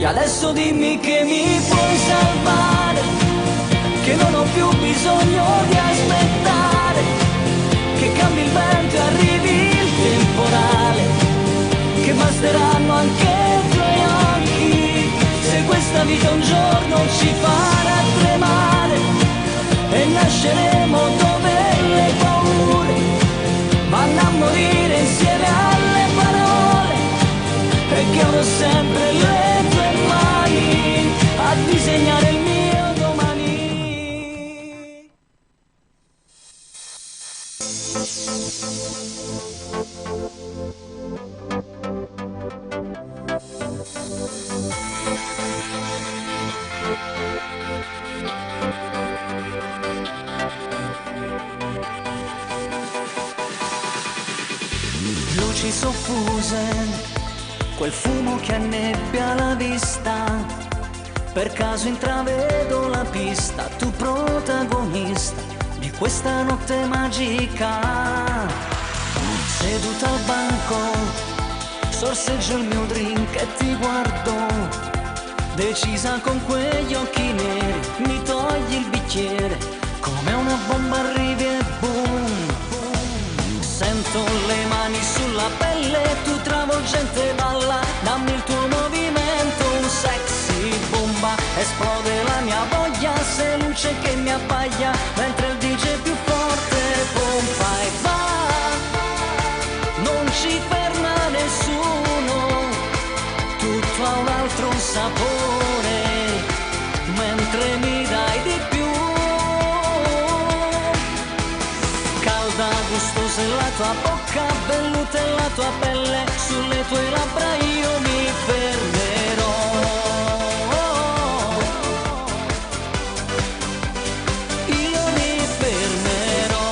E adesso dimmi che mi puoi salvare, che non ho più bisogno di aspettare, che cambi il vento e arrivi il temporale, che basteranno anche i tuoi occhi, se questa vita un giorno ci farà tremare e nasceremo dove le paure vanno a morire insieme alle parole, e che avrò sempre le tue mani a disegnare il mio domani. Luci soffuse, quel fumo che annebbia la vista, per caso intravedo la pista, tu protagonista di questa notte magica. Seduta al banco, sorseggio il mio drink e ti guardo, decisa con quegli occhi neri, mi togli il bicchiere, come una bomba arrivi e boom. Sento le mani sulla pelle, tu travolgente balla, dammi il tuo movimento, un sexy bomba, esplode la mia voglia, sei luce che mi abbaglia, mentre il DJ più forte pompa e va, non ci ferma nessuno, tutto ha un altro sapore, mentre mi dai di più. Gustosa è la tua bocca, velluta è la tua pelle, sulle tue labbra io mi fermerò. Io mi fermerò.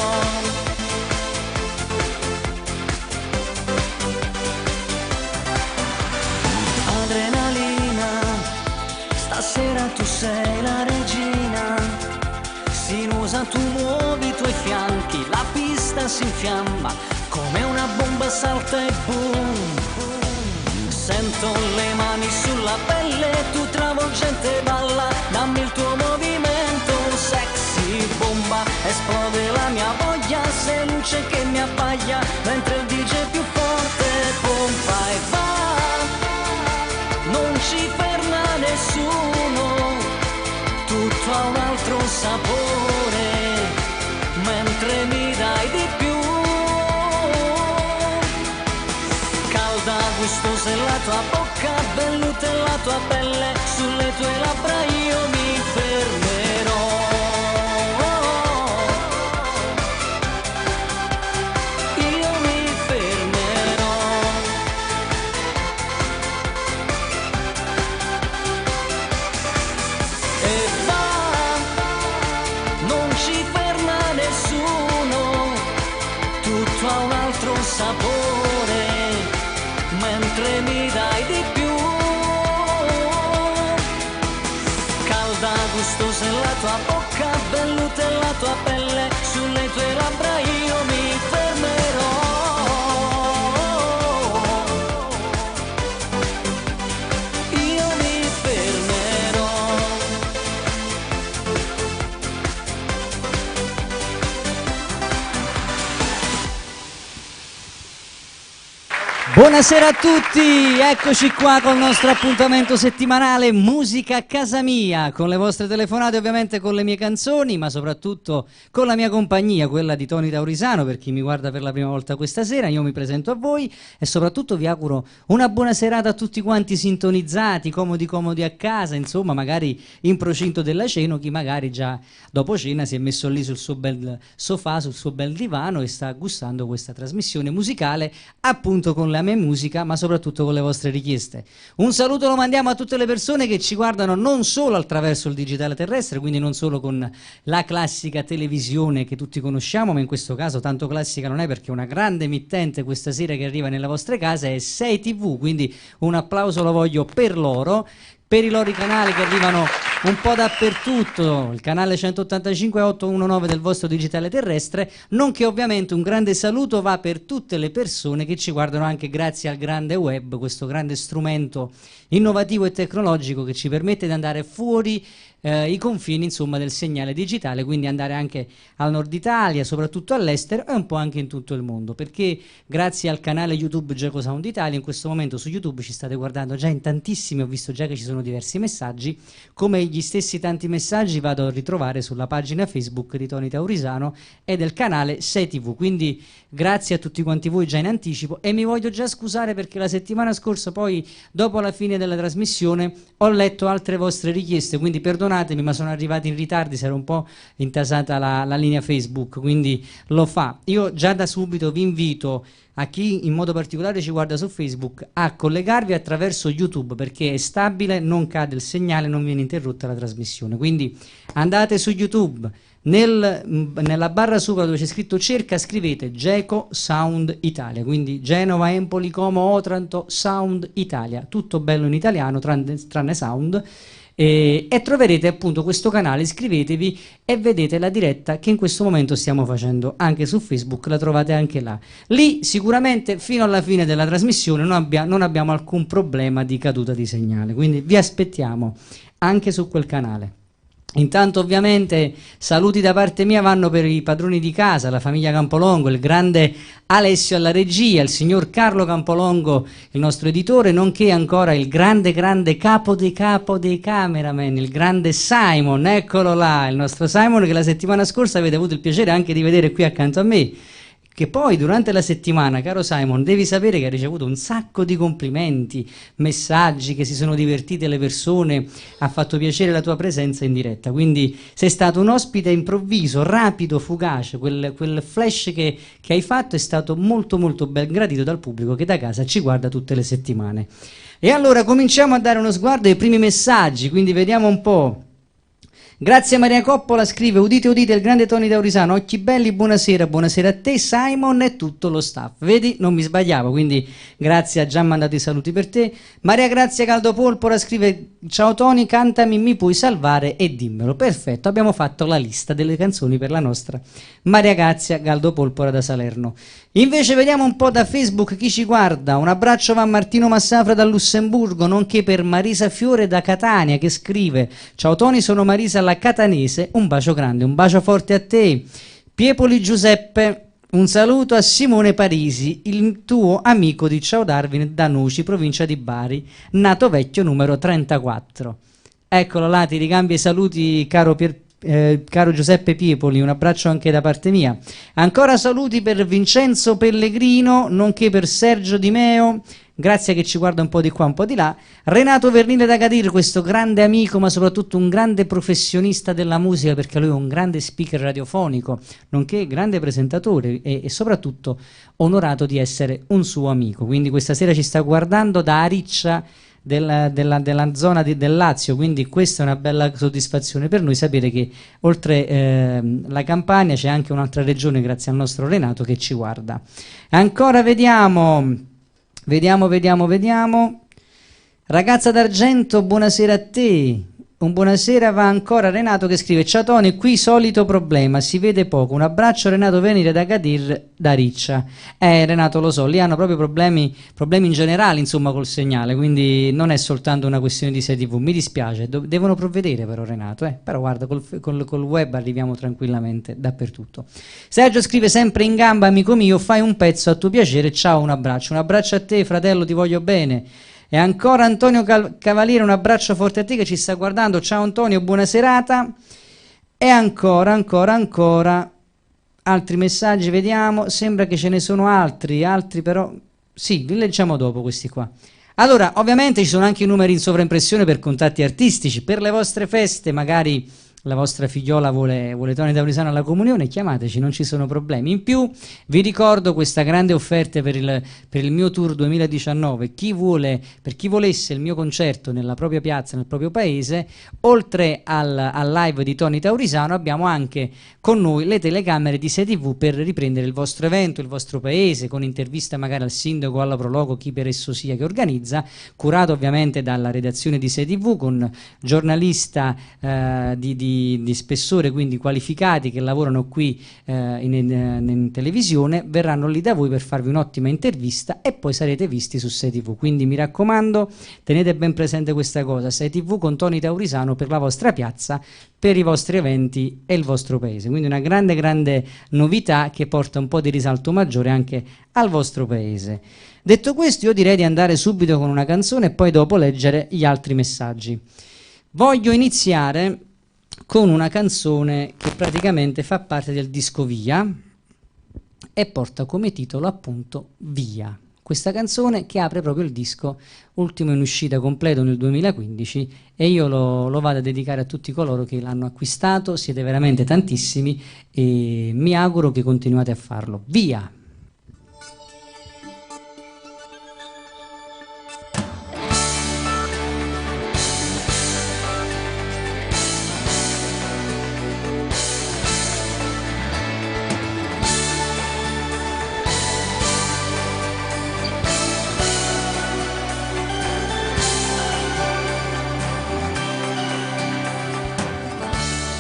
Adrenalina, stasera tu sei la regina, sinuosa tu muovi i tuoi fianchi, la pista si infiamma, come una bomba salta e boom. Sento le mani sulla pelle, tu travolgente balla, dammi il tuo movimento, sexy bomba, esplode la mia voglia, sei luce che mi abbaglia, mentre il DJ più forte pompa e va, non ci ferma nessuno, tutto ha un altro sapore, mentre mi dai di più. Calda, gustosa è la tua bocca, velluta è la tua pelle, sulle tue labbra io mi fermerò. Io mi fermerò. E va, non ci ferma nessuno, tutto ha un altro sapore, mentre mi dai di più. Calda, gustosa è la tua bocca, velluta è la tua pelle, sulle tue labbra io mi fermerò. Io mi fermerò. Buonasera a tutti, eccoci qua col nostro appuntamento settimanale Musica a casa mia, con le vostre telefonate, ovviamente con le mie canzoni, ma soprattutto con la mia compagnia, quella di Tony Taurisano, per chi mi guarda per la prima volta questa sera. Io mi presento a voi e soprattutto vi auguro una buona serata a tutti quanti sintonizzati, comodi a casa, insomma, magari in procinto della cena, o chi magari già dopo cena si è messo lì sul suo bel sofà, sul suo bel divano e sta gustando questa trasmissione musicale, appunto con la mia musica, ma soprattutto con le vostre richieste. Un saluto lo mandiamo a tutte le persone che ci guardano non solo attraverso il digitale terrestre, quindi non solo con la classica televisione che tutti conosciamo, ma in questo caso tanto classica non è, perché una grande emittente questa sera che arriva nelle vostre case è 6TV, quindi un applauso lo voglio per loro, per i loro canali che arrivano un po' dappertutto, il canale 185 819 del vostro digitale terrestre, nonché ovviamente un grande saluto va per tutte le persone che ci guardano anche grazie al grande web, questo grande strumento innovativo e tecnologico che ci permette di andare fuori i confini, insomma, del segnale digitale, quindi andare anche al nord Italia, soprattutto all'estero e un po' anche in tutto il mondo, perché grazie al canale YouTube Geco Sound Italia in questo momento su YouTube ci state guardando già in tantissimi, ho visto già che ci sono diversi messaggi, come gli stessi tanti messaggi vado a ritrovare sulla pagina Facebook di Tony Taurisano e del canale 6TV, quindi grazie a tutti quanti voi già in anticipo e mi voglio già scusare perché la settimana scorsa poi dopo la fine della trasmissione ho letto altre vostre richieste, quindi perdonatemi ma sono arrivati in ritardo, si era un po' intasata la linea Facebook, quindi lo fa. Io già da subito vi invito a chi in modo particolare ci guarda su Facebook a collegarvi attraverso YouTube perché è stabile, non cade il segnale, non viene interrotta la trasmissione, quindi andate su YouTube, nella barra sopra dove c'è scritto cerca scrivete Geco Sound Italia, quindi Genova, Empoli, Como, Otranto, Sound Italia, tutto bello in italiano tranne sound. E troverete appunto questo canale, iscrivetevi e vedete la diretta che in questo momento stiamo facendo anche su Facebook, la trovate anche là. Lì sicuramente fino alla fine della trasmissione non abbiamo alcun problema di caduta di segnale, quindi vi aspettiamo anche su quel canale. Intanto ovviamente saluti da parte mia vanno per i padroni di casa, la famiglia Campolongo, il grande Alessio alla regia, il signor Carlo Campolongo, il nostro editore, nonché ancora il grande capo dei cameraman, il grande Simon, eccolo là, il nostro Simon che la settimana scorsa avete avuto il piacere anche di vedere qui accanto a me. Che poi durante la settimana, caro Simon, devi sapere che hai ricevuto un sacco di complimenti, messaggi, che si sono divertite le persone, ha fatto piacere la tua presenza in diretta, quindi sei stato un ospite improvviso, rapido, fugace, quel flash che hai fatto è stato molto ben gradito dal pubblico che da casa ci guarda tutte le settimane. E allora cominciamo a dare uno sguardo ai primi messaggi, quindi vediamo un po'. Grazie Maria Coppola, scrive udite il grande Tony Taurisano, occhi belli, buonasera a te Simon e tutto lo staff, vedi non mi sbagliavo, quindi grazie, ha già mandato i saluti per te. Maria Grazia Caldopolpora scrive ciao Tony, cantami mi puoi salvare e dimmelo, perfetto, abbiamo fatto la lista delle canzoni per la nostra Maria Grazia Caldopolpora da Salerno. Invece vediamo un po' da Facebook chi ci guarda, un abbraccio va a Martino Massafra dal Lussemburgo, nonché per Marisa Fiore da Catania che scrive ciao Tony, sono Marisa la catanese, un bacio grande, un bacio forte a te. Piepoli Giuseppe, un saluto a Simone Parisi, il tuo amico di Ciao Darwin da Noci, provincia di Bari, nato vecchio numero 34. Eccolo là, ti ricambio i saluti caro Giuseppe Piepoli, un abbraccio anche da parte mia. Ancora saluti per Vincenzo Pellegrino, nonché per Sergio Di Meo, grazie che ci guarda un po' di qua un po' di là. Renato Vernile da Gadir, questo grande amico ma soprattutto un grande professionista della musica perché lui è un grande speaker radiofonico nonché grande presentatore e soprattutto onorato di essere un suo amico, quindi questa sera ci sta guardando da Ariccia della zona del Lazio, quindi questa è una bella soddisfazione per noi sapere che oltre la Campania c'è anche un'altra regione grazie al nostro Renato che ci guarda. Ancora vediamo. Ragazza d'Argento, buonasera a te. Un buonasera va ancora Renato che scrive ciao Tony, qui solito problema, si vede poco, un abbraccio Renato Venire da Gadir da Riccia. Renato lo so, lì hanno proprio problemi in generale insomma col segnale, quindi non è soltanto una questione di 6TV, mi dispiace, devono provvedere però Renato, però guarda col web arriviamo tranquillamente dappertutto. Sergio scrive sempre in gamba amico mio, fai un pezzo a tuo piacere, ciao un abbraccio a te fratello, ti voglio bene. E ancora Antonio Cavaliere, un abbraccio forte a te che ci sta guardando, ciao Antonio, buona serata. E ancora altri messaggi, vediamo, sembra che ce ne sono altri però, sì, li leggiamo dopo questi qua. Allora, ovviamente ci sono anche i numeri in sovraimpressione per contatti artistici, per le vostre feste, magari la vostra figliola vuole Tony Taurisano alla comunione, chiamateci, non ci sono problemi. In più vi ricordo questa grande offerta per il mio tour 2019. Per chi volesse il mio concerto nella propria piazza, nel proprio paese, oltre al live di Tony Taurisano abbiamo anche con noi le telecamere di 6TV per riprendere il vostro evento, il vostro paese, con intervista magari al sindaco, alla prologo, chi per esso sia che organizza, curato ovviamente dalla redazione di 6TV con giornalista di spessore, quindi qualificati, che lavorano qui in televisione, verranno lì da voi per farvi un'ottima intervista e poi sarete visti su 6TV. Quindi mi raccomando, tenete ben presente questa cosa: 6TV con Tony Taurisano per la vostra piazza, per i vostri eventi e il vostro paese. Quindi una grande novità che porta un po' di risalto maggiore anche al vostro paese. Detto questo, io direi di andare subito con una canzone e poi dopo leggere gli altri messaggi. Voglio iniziare con una canzone che praticamente fa parte del disco Via e porta come titolo appunto Via. Questa canzone che apre proprio il disco, ultimo in uscita, completo nel 2015, e io lo vado a dedicare a tutti coloro che l'hanno acquistato. Siete veramente tantissimi e mi auguro che continuate a farlo. Via!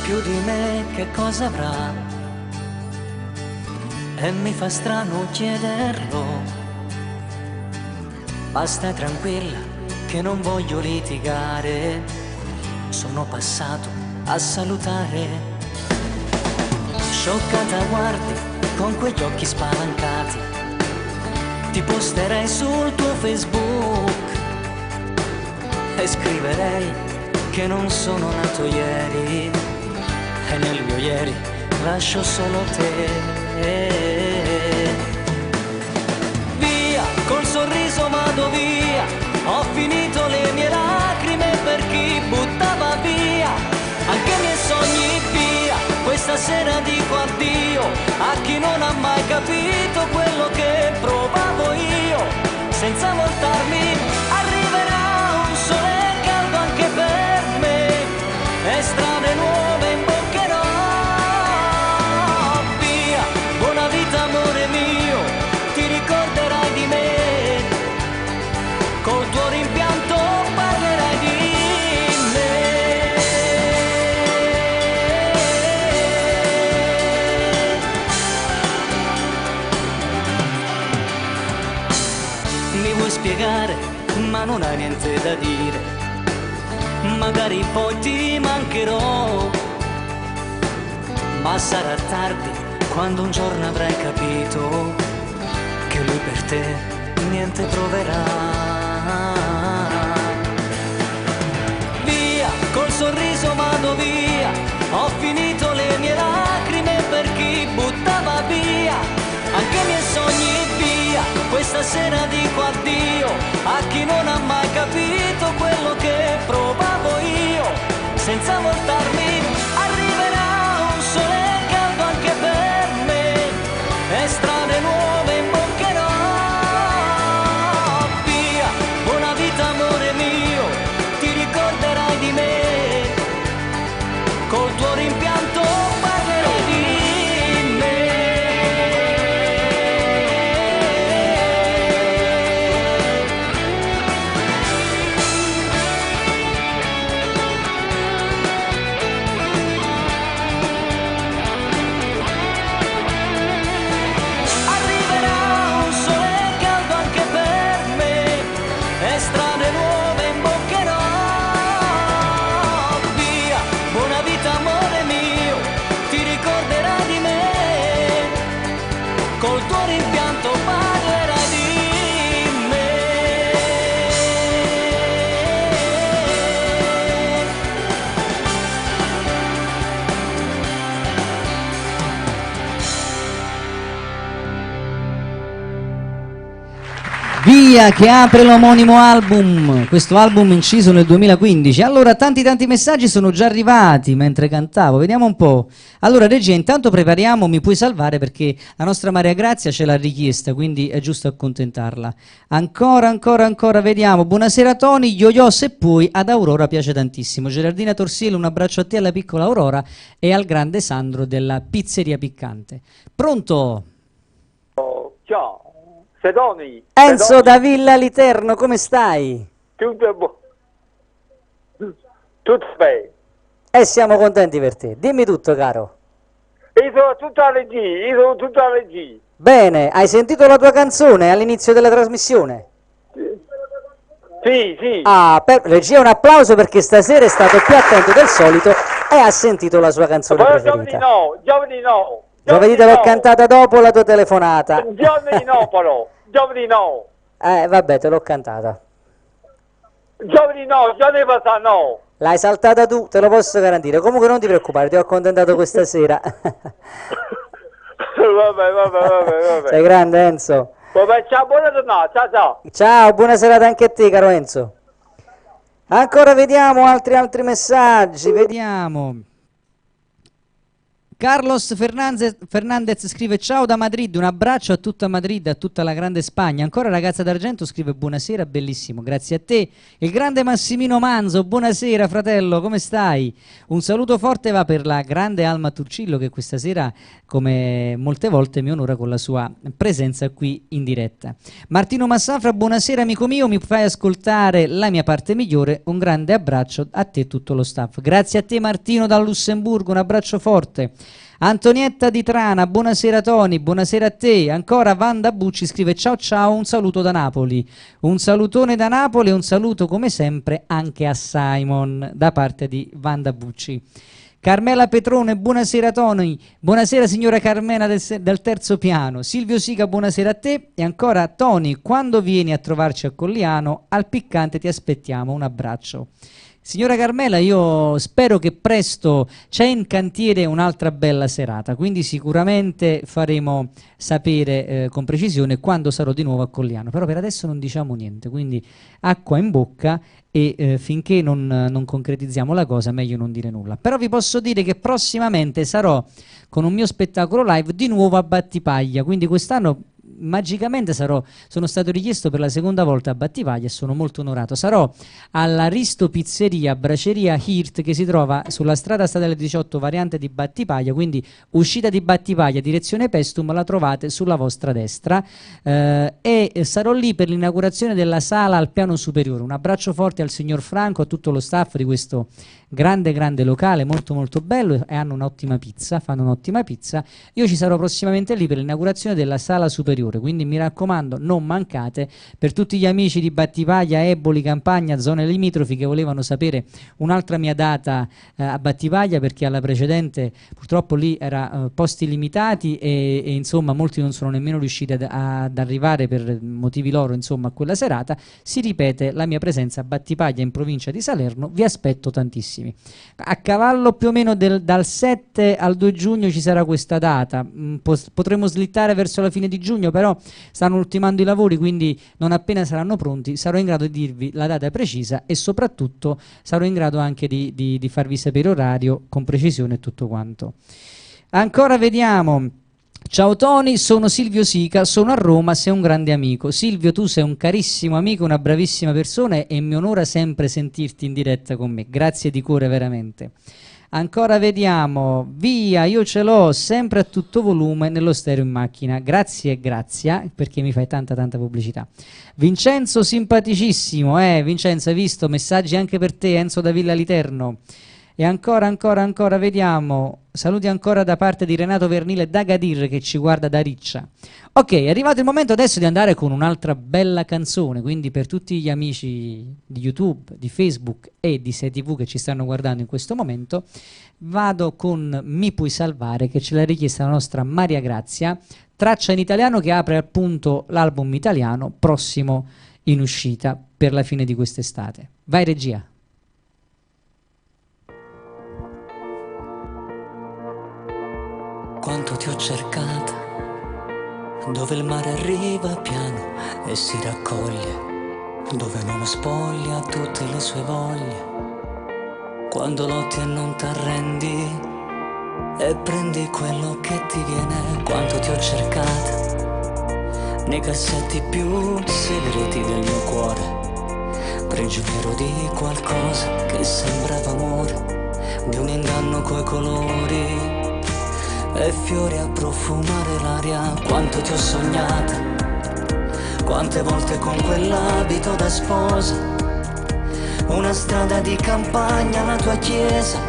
Più di me che cosa avrà, e mi fa strano chiederlo. Ma stai tranquilla che non voglio litigare, sono passato a salutare. Scioccata guardi con quegli occhi spalancati, ti posterei sul tuo Facebook e scriverei che non sono nato ieri, e nel mio ieri lascio solo te. Via, col sorriso vado via, ho finito le mie lacrime per chi buttava via anche i miei sogni. Via, questa sera dico addio a chi non ha mai capito quello che provavo io. Senza voltarmi arriverà un sole caldo anche per me, e strade nuove imboccherò. Via, buona vita amore mio, ti ricorderai di me, col tuo rimpianto parlerai di me. Mi vuoi spiegare, ma non hai niente da dire. Magari poi ti mancherò, ma sarà tardi quando un giorno avrai capito che lui per te niente proverà. Via, col sorriso vado via, ho finito le mie lacrime per chi buttava via anche i miei sogni. Via, questa sera dico addio a chi non ha mai capito quello che provavo io. Senza voltarmi arriverà un sole caldo anche per me, e strade nuove imboccherò. Via, buona vita amore mio, ti ricorderai di me, col tuo rimpianto parlerai di me. Col tuo rimpianto parlerai di me. Via che apre l'omonimo album, questo album inciso nel 2015. Allora, tanti messaggi sono già arrivati mentre cantavo, vediamo un po'. Allora regia, intanto prepariamo Mi puoi salvare, perché la nostra Maria Grazia ce l'ha richiesta, quindi è giusto accontentarla. Ancora, vediamo. Buonasera Tony, Yo-Yo se puoi, ad Aurora piace tantissimo. Gerardina Torsiello, un abbraccio a te, alla piccola Aurora e al grande Sandro della Pizzeria Piccante. Pronto? Ciao, sei Tony. Enzo da Villa Literno, come stai? Tutto bene. E siamo contenti per te. Dimmi tutto, caro. Io sono tutta legge. Bene, hai sentito la tua canzone all'inizio della trasmissione? Sì. Ah, regia, un applauso perché stasera è stato più attento del solito e ha sentito la sua canzone Però preferita. giovedì no. Giovedì te l'ho cantata dopo la tua telefonata. Giovedì no. Vabbè, te l'ho cantata. Giovedì passato no. L'hai saltata tu, te lo posso garantire. Comunque non ti preoccupare, ti ho accontentato questa sera. Vabbè. Sei grande, Enzo. Vabbè, ciao, buona giornata, ciao. Ciao, buona serata anche a te, caro Enzo. Ancora vediamo altri messaggi, vediamo. Carlos Fernandez scrive ciao da Madrid, un abbraccio a tutta Madrid, a tutta la grande Spagna. Ancora Ragazza d'Argento scrive buonasera, bellissimo, grazie a te. Il grande Massimino Manzo, buonasera fratello, come stai? Un saluto forte va per la grande Alma Turcillo che questa sera, come molte volte, mi onora con la sua presenza qui in diretta. Martino Massafra, buonasera amico mio, mi fai ascoltare la mia parte migliore, un grande abbraccio a te e tutto lo staff. Grazie a te Martino dal Lussemburgo, un abbraccio forte. Antonietta di Trana, buonasera Tony, buonasera a te. Ancora Vanda Bucci scrive ciao, un saluto da Napoli. Un salutone da Napoli e un saluto come sempre anche a Simon da parte di Vanda Bucci. Carmela Petrone, buonasera Tony, buonasera signora Carmela del terzo piano. Silvio Sica, buonasera a te. E ancora Tony, quando vieni a trovarci a Colliano, al Piccante ti aspettiamo, un abbraccio. Signora Carmela, io spero che presto c'è in cantiere un'altra bella serata, quindi sicuramente faremo sapere con precisione quando sarò di nuovo a Colliano, però per adesso non diciamo niente, quindi acqua in bocca e finché non concretizziamo la cosa meglio non dire nulla. Però vi posso dire che prossimamente sarò con un mio spettacolo live di nuovo a Battipaglia, quindi quest'anno magicamente sono stato richiesto per la seconda volta a Battipaglia e sono molto onorato. Sarò alla Risto Pizzeria Braceria Hirt che si trova sulla strada statale 18 variante di Battipaglia, quindi uscita di Battipaglia direzione Pestum la trovate sulla vostra destra e sarò lì per l'inaugurazione della sala al piano superiore. Un abbraccio forte al signor Franco, a tutto lo staff di questo grande locale, molto bello, e hanno un'ottima pizza, fanno un'ottima pizza. Io ci sarò prossimamente lì per l'inaugurazione della sala superiore, quindi mi raccomando non mancate. Per tutti gli amici di Battipaglia, Eboli, Campagna, zone limitrofi che volevano sapere un'altra mia data a Battipaglia, perché alla precedente purtroppo lì era posti limitati e insomma molti non sono nemmeno riusciti ad arrivare per motivi loro insomma a quella serata, si ripete la mia presenza a Battipaglia in provincia di Salerno, vi aspetto tantissimo. A cavallo più o meno dal 7 al 2 giugno ci sarà questa data, potremo slittare verso la fine di giugno, però stanno ultimando i lavori, quindi non appena saranno pronti sarò in grado di dirvi la data precisa e soprattutto sarò in grado anche di farvi sapere orario con precisione e tutto quanto. Ancora vediamo. Ciao Tony, sono Silvio Sica, sono a Roma, sei un grande amico. Silvio, tu sei un carissimo amico, una bravissima persona e mi onora sempre sentirti in diretta con me. Grazie di cuore veramente. Ancora vediamo, via, io ce l'ho sempre a tutto volume nello stereo in macchina. Grazie, perché mi fai tanta pubblicità. Vincenzo, simpaticissimo, Vincenzo, hai visto? Messaggi anche per te, Enzo da Villa Literno. E ancora, vediamo, saluti ancora da parte di Renato Vernile da Gadir che ci guarda da Riccia. Ok, è arrivato il momento adesso di andare con un'altra bella canzone, quindi per tutti gli amici di YouTube, di Facebook e di SeiTV che ci stanno guardando in questo momento, vado con Mi puoi salvare, che ce l'ha richiesta la nostra Maria Grazia, traccia in italiano che apre appunto l'album italiano prossimo in uscita per la fine di quest'estate. Vai regia. Quanto ti ho cercata dove il mare arriva piano e si raccoglie, dove non spoglia tutte le sue voglie. Quando lotti e non t'arrendi e prendi quello che ti viene. Quanto ti ho cercata nei cassetti più segreti del mio cuore, prigioniero di qualcosa che sembrava amore, di un inganno coi colori e fiori a profumare l'aria. Quanto ti ho sognata, quante volte con quell'abito da sposa, una strada di campagna, la tua chiesa,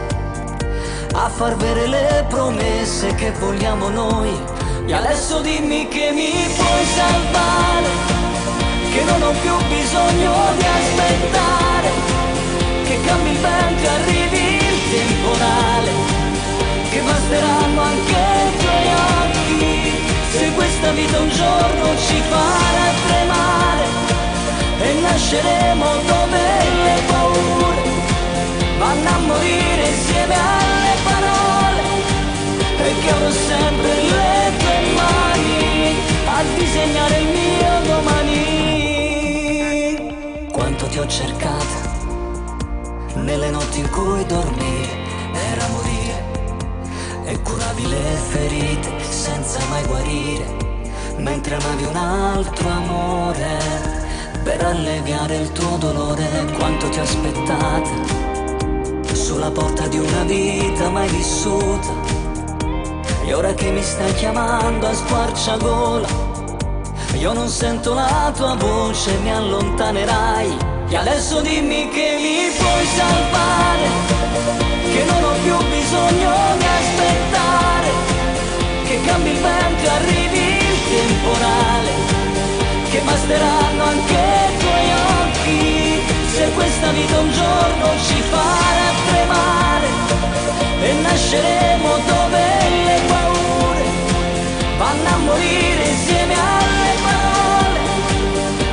a far vere le promesse che vogliamo noi. E adesso dimmi che mi puoi salvare, che non ho più bisogno di aspettare, che cambi il vento e arrivi il temporale, che basteranno anche i tuoi occhi, se questa vita un giorno ci farà tremare e nasceremo dove le paure vanno a morire insieme alle parole, e che avrò sempre le tue mani a disegnare il mio domani. Quanto ti ho cercata nelle notti in cui dormire era morire, e curavi le ferite senza mai guarire, mentre amavi un altro amore per alleviare il tuo dolore. Quanto ti ho aspettata sulla porta di una vita mai vissuta, e ora che mi stai chiamando a squarciagola, io non sento la tua voce, mi allontanerai. E adesso dimmi che mi puoi salvare, che non ho più bisogno di aspettare, che cambi il vento e arrivi il temporale, che basteranno anche i tuoi occhi, se questa vita un giorno ci farà tremare e nasceremo dove le paure vanno a morire insieme alle parole,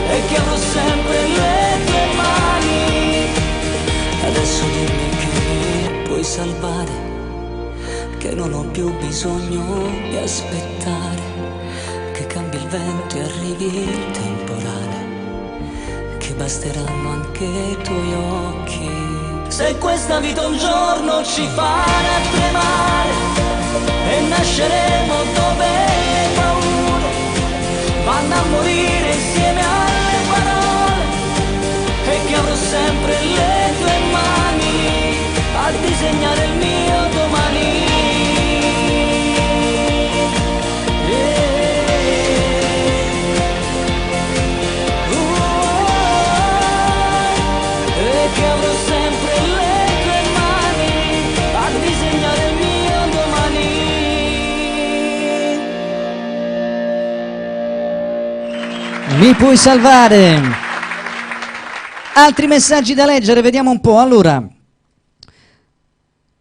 e che avrò sempre le tue mani. Adesso dimmi che mi puoi salvare, che non ho più bisogno di aspettare, che cambi il vento e arrivi il temporale, che basteranno anche i tuoi occhi, se questa vita un giorno ci farà tremare e nasceremo dove le paure vanno a morire insieme alle parole, e che avrò sempre le tue mani a disegnare il mio domani. E che avrò sempre le tue mani a disegnare il mio domani. Mi puoi salvare. Altri messaggi da leggere, vediamo un po'. Allora,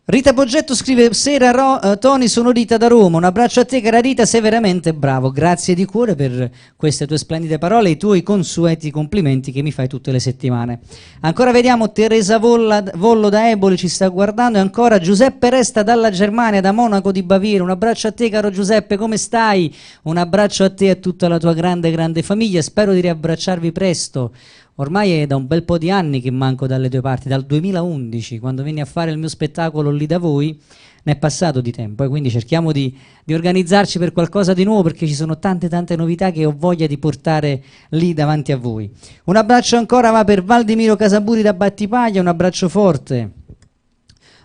Rita Poggetto scrive: Sera Tony, sono Rita da Roma, un abbraccio a te cara Rita, sei veramente bravo, grazie di cuore per queste tue splendide parole e i tuoi consueti complimenti che mi fai tutte le settimane. Ancora vediamo Teresa Vollo da Eboli ci sta guardando, e ancora Giuseppe Resta dalla Germania, da Monaco di Baviera, un abbraccio a te caro Giuseppe, come stai? Un abbraccio a te e a tutta la tua grande famiglia, spero di riabbracciarvi presto. Ormai è da un bel po' di anni che manco dalle tue parti, dal 2011, quando venni a fare il mio spettacolo lì da voi, ne è passato di tempo, e quindi cerchiamo di organizzarci per qualcosa di nuovo, perché ci sono tante novità che ho voglia di portare lì davanti a voi. Un abbraccio ancora va per Valdemiro Casaburi da Battipaglia, un abbraccio forte.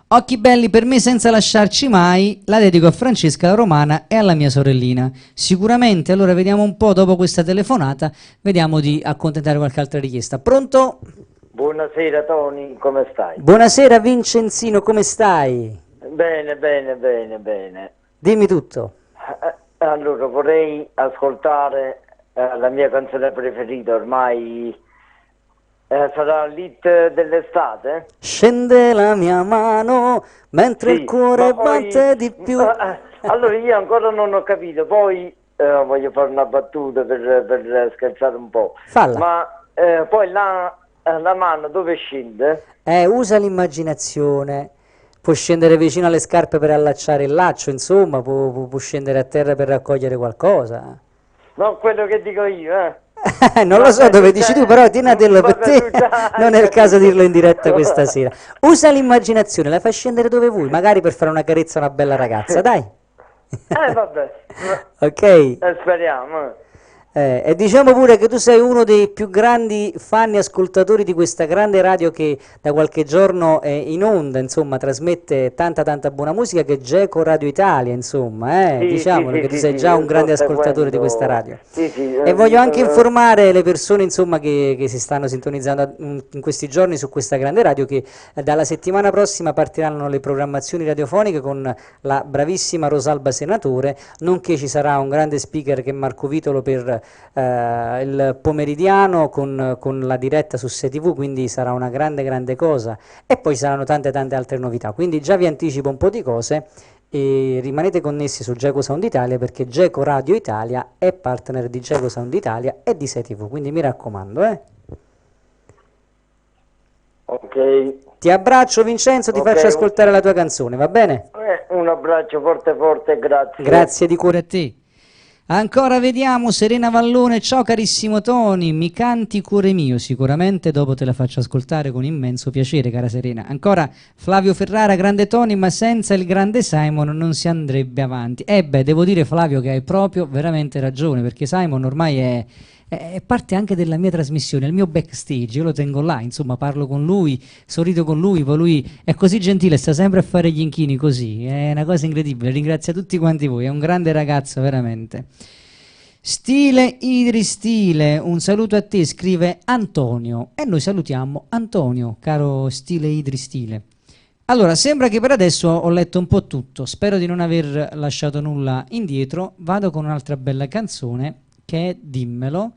Occhi belli per me senza lasciarci mai, la dedico a Francesca la Romana e alla mia sorellina. Sicuramente, allora vediamo un po' dopo questa telefonata, vediamo di accontentare qualche altra richiesta. Pronto? Buonasera Tony, come stai? Buonasera Vincenzino, come stai? Bene, bene, bene, bene. Dimmi tutto. Allora, vorrei ascoltare la mia canzone preferita, ormai sarà l'hit dell'estate? Scende la mia mano mentre Sì, il cuore ma poi- batte di più. Allora io ancora non ho capito, poi voglio fare una battuta per scherzare un po'. Falla. Ma poi la mano dove scende? Usa l'immaginazione. Può scendere vicino alle scarpe per allacciare il laccio, insomma, può scendere a terra per raccogliere qualcosa. non quello che dico io, Non lo so dove dici tu, però tienatelo per te, non è il caso di dirlo in diretta questa sera. Usa l'immaginazione, la fai scendere dove vuoi, magari per fare una carezza a una bella ragazza, dai. Vabbè. Ok? Speriamo. E diciamo pure che tu sei uno dei più grandi fan e ascoltatori di questa grande radio che da qualche giorno è in onda, insomma, trasmette tanta buona musica, che è Geco Radio Italia, insomma, Sì, diciamolo sì, che tu sì, sei sì, già io un grande sto ascoltatore di questa seguendo. radio. Sì, E voglio anche informare le persone, insomma, che si stanno sintonizzando in questi giorni su questa grande radio, che dalla settimana prossima partiranno le programmazioni radiofoniche con la bravissima Rosalba Senatore, nonché ci sarà un grande speaker che è Marco Vitolo per il pomeridiano con la diretta su SETV, quindi sarà una grande cosa, e poi saranno tante altre novità, quindi già vi anticipo un po' di cose e rimanete connessi su Geco Sound Italia, perché Geco Radio Italia è partner di Geco Sound Italia e di SETV, quindi mi raccomando. Ok. Ti abbraccio Vincenzo, ti faccio ascoltare la tua canzone, va bene? Un abbraccio forte, grazie. Grazie di cuore a te. Ancora vediamo Serena Vallone. Ciao carissimo Tony, mi canti Cuore mio? Sicuramente dopo te la faccio ascoltare con immenso piacere, cara Serena. Ancora Flavio Ferrara, grande Tony, ma senza il grande Simon non si andrebbe avanti. Devo dire Flavio che hai proprio veramente ragione, perché Simon ormai è parte anche della mia trasmissione, il mio backstage, io lo tengo là, insomma, parlo con lui, sorrido con lui, poi lui è così gentile, sta sempre a fare gli inchini così, è una cosa incredibile, ringrazio tutti quanti voi, è un grande ragazzo veramente. Stile Idri Stile, un saluto a te, scrive Antonio, e noi salutiamo Antonio, caro Stile Idri Stile. Allora, sembra che per adesso ho letto un po' tutto, spero di non aver lasciato nulla indietro, vado con un'altra bella canzone che è Dimmelo,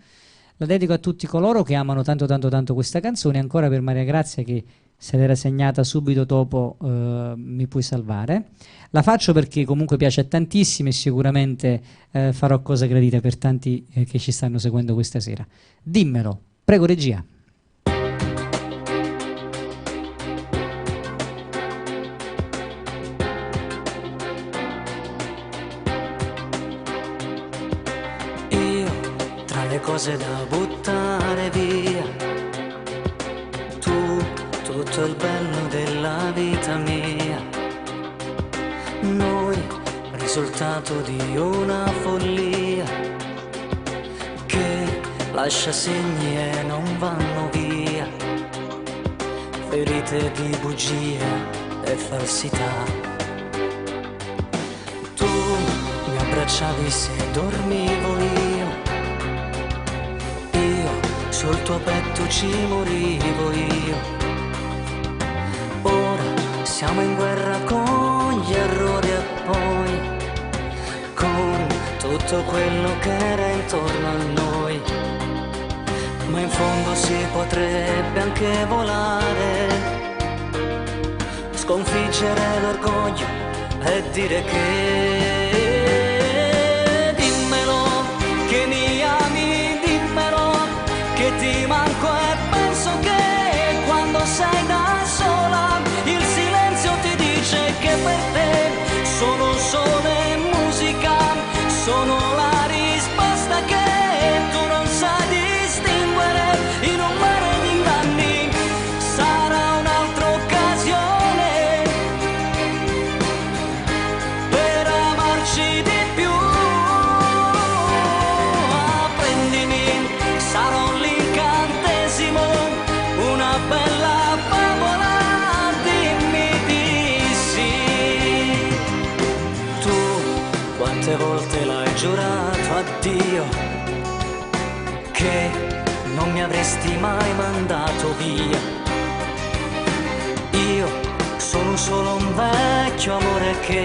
la dedico a tutti coloro che amano tanto questa canzone, ancora per Maria Grazia che se l'era segnata subito dopo Mi puoi salvare, la faccio perché comunque piace a tantissimi e sicuramente farò cose gradite per tanti che ci stanno seguendo questa sera. Dimmelo, prego regia. Cose da buttare via, tu, tutto il bello della vita mia, noi, risultato di una follia, che lascia segni e non vanno via, ferite di bugia e falsità. Tu mi abbracciavi se dormivo io, sul tuo petto ci morivo io. Ora siamo in guerra con gli errori e poi con tutto quello che era intorno a noi. Ma in fondo si potrebbe anche volare, sconfiggere l'orgoglio e dire che ti manco e penso che quando sei da sola il silenzio ti dice che per te sono sole e musica, sono la risposta che tu non sai distinguere in un mare di inganni. Sarà un'altra occasione per amarci di più. Prendimi, sarò una bella favola, dimmi di sì. Tu quante volte l'hai giurato a Dio che non mi avresti mai mandato via. Io sono solo un vecchio amore che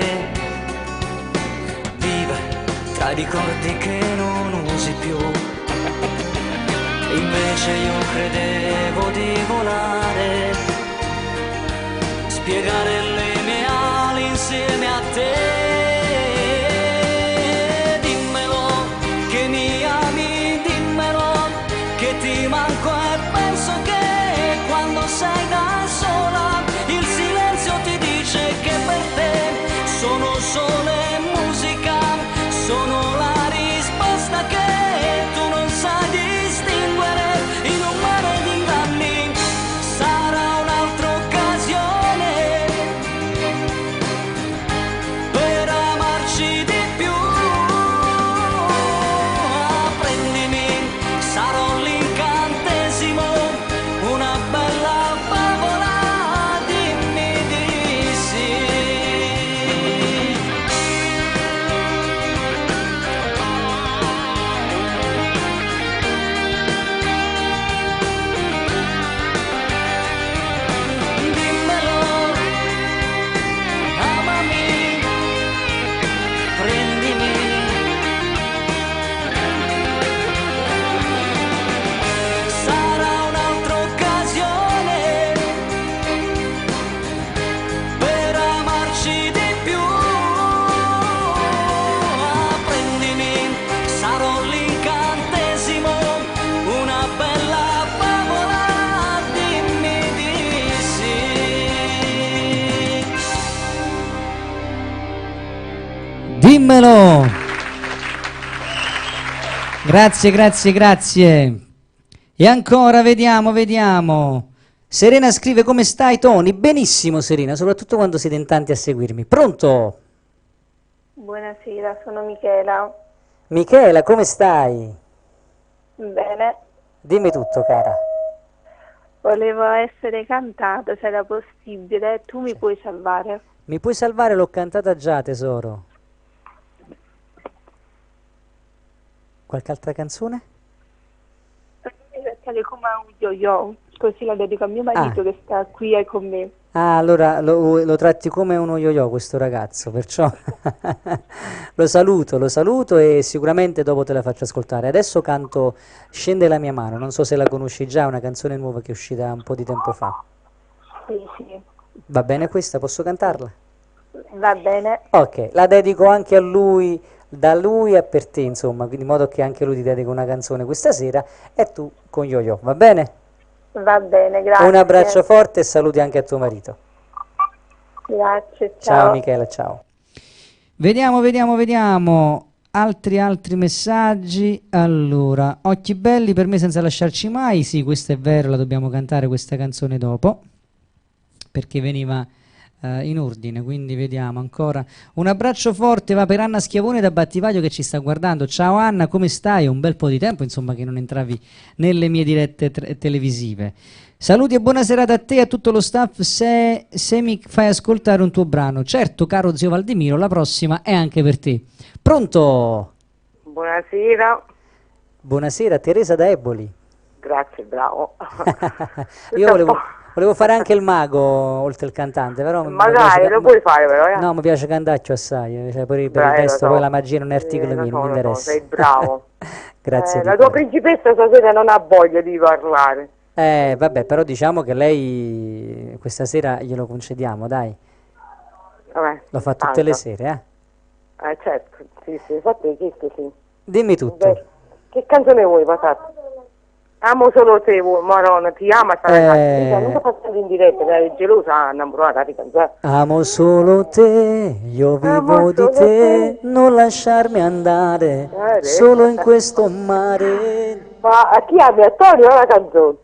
vive tra i ricordi che non usi più. Invece io credevo di volare, spiegare le mie ali insieme a te. Dimmelo che mi ami, dimmelo che ti manco e penso che quando sei da sola il silenzio ti dice che per te sono sole e musica, sono la risposta che dimmelo. Grazie, grazie, grazie. E ancora, vediamo. Serena scrive: come stai Tony? Benissimo Serena, soprattutto quando siete in tanti a seguirmi. Pronto? Buonasera, sono Michela. Michela, come stai? Bene, Dimmi tutto, cara. volevo essere cantata, se era possibile. Tu mi puoi salvare? Mi puoi salvare? L'ho cantata già, tesoro. Qualche altra canzone? Tale come un yo-yo, così la dedico a mio marito che sta qui e con me. Ah, allora lo tratti come uno yo-yo questo ragazzo, perciò lo saluto e sicuramente dopo te la faccio ascoltare. Adesso canto Scende la mia mano, non so se la conosci già, è una canzone nuova che è uscita un po' di tempo fa. Sì, Va bene questa? Posso cantarla? va bene, Ok, la dedico anche a lui, da lui a per te, insomma, quindi in modo che anche lui ti dedica una canzone questa sera e tu con yo-yo, va bene? grazie. Un abbraccio forte e saluti anche a tuo marito. Grazie, Ciao ciao. Michela, ciao. Vediamo. Altri messaggi. Allora, Occhi belli per me senza lasciarci mai. Sì, questo è vero, la dobbiamo cantare questa canzone dopo, perché veniva in ordine, quindi vediamo ancora. Un abbraccio forte va per Anna Schiavone da Battivaglio che ci sta guardando. Ciao Anna, come stai? È un bel po' di tempo, insomma, che non entravi nelle mie dirette televisive. Saluti e buona serata a te e a tutto lo staff. Se mi fai ascoltare un tuo brano, certo, caro zio Valdimiro, la prossima è anche per te. Pronto? Buonasera, Buonasera, Teresa da Eboli. grazie, bravo. Io volevo fare anche il mago oltre il cantante, però Magari lo puoi fare però, eh? no, mi piace cantaccio assai, cioè, per il Dai, lo resto so. poi la magia non è articolo Lo mio, so, non mi lo so, interessa. sei bravo. Grazie di La tua cuore. principessa stasera non ha voglia di parlare. Vabbè, però diciamo che lei questa sera glielo concediamo, dai. Vabbè, Lo fa tutte le tanto. sere, Certo, sì, infatti hai chiesto, sì. Dimmi tutto. Beh, che canzone vuoi, Patata? Amo solo te, Marona, ti ama sta ragazza. Non ti passare in diretta, sei gelosa, innamorata di cantare. Amo solo te, io Amo vivo di solo te, te. non lasciarmi andare, solo in questo mare. Ma a chi ami? A Tonio la canzone?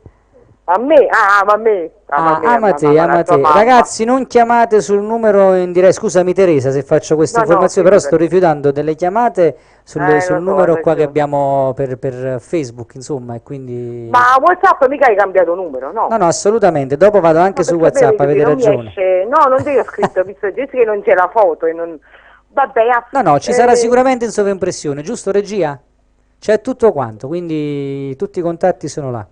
A me? Ah, ama a me. Ama te, la ama tua te. mamma. Ragazzi, non chiamate sul numero in diretta. Scusami Teresa se faccio questa No, no, informazione, però sto figurati. rifiutando delle chiamate sul Lo so, numero hai qua che ragione. abbiamo per Facebook, insomma, e quindi... Ma WhatsApp mica hai cambiato numero, no? No, assolutamente. Dopo vado anche No, su perché WhatsApp, vedi che avete non mi ragione. esce. No, non ti ho scritto, visto che non c'è la foto e non... Vabbè, No, ci sarà sicuramente in sovraimpressione, giusto regia? C'è tutto quanto, quindi tutti i contatti sono là.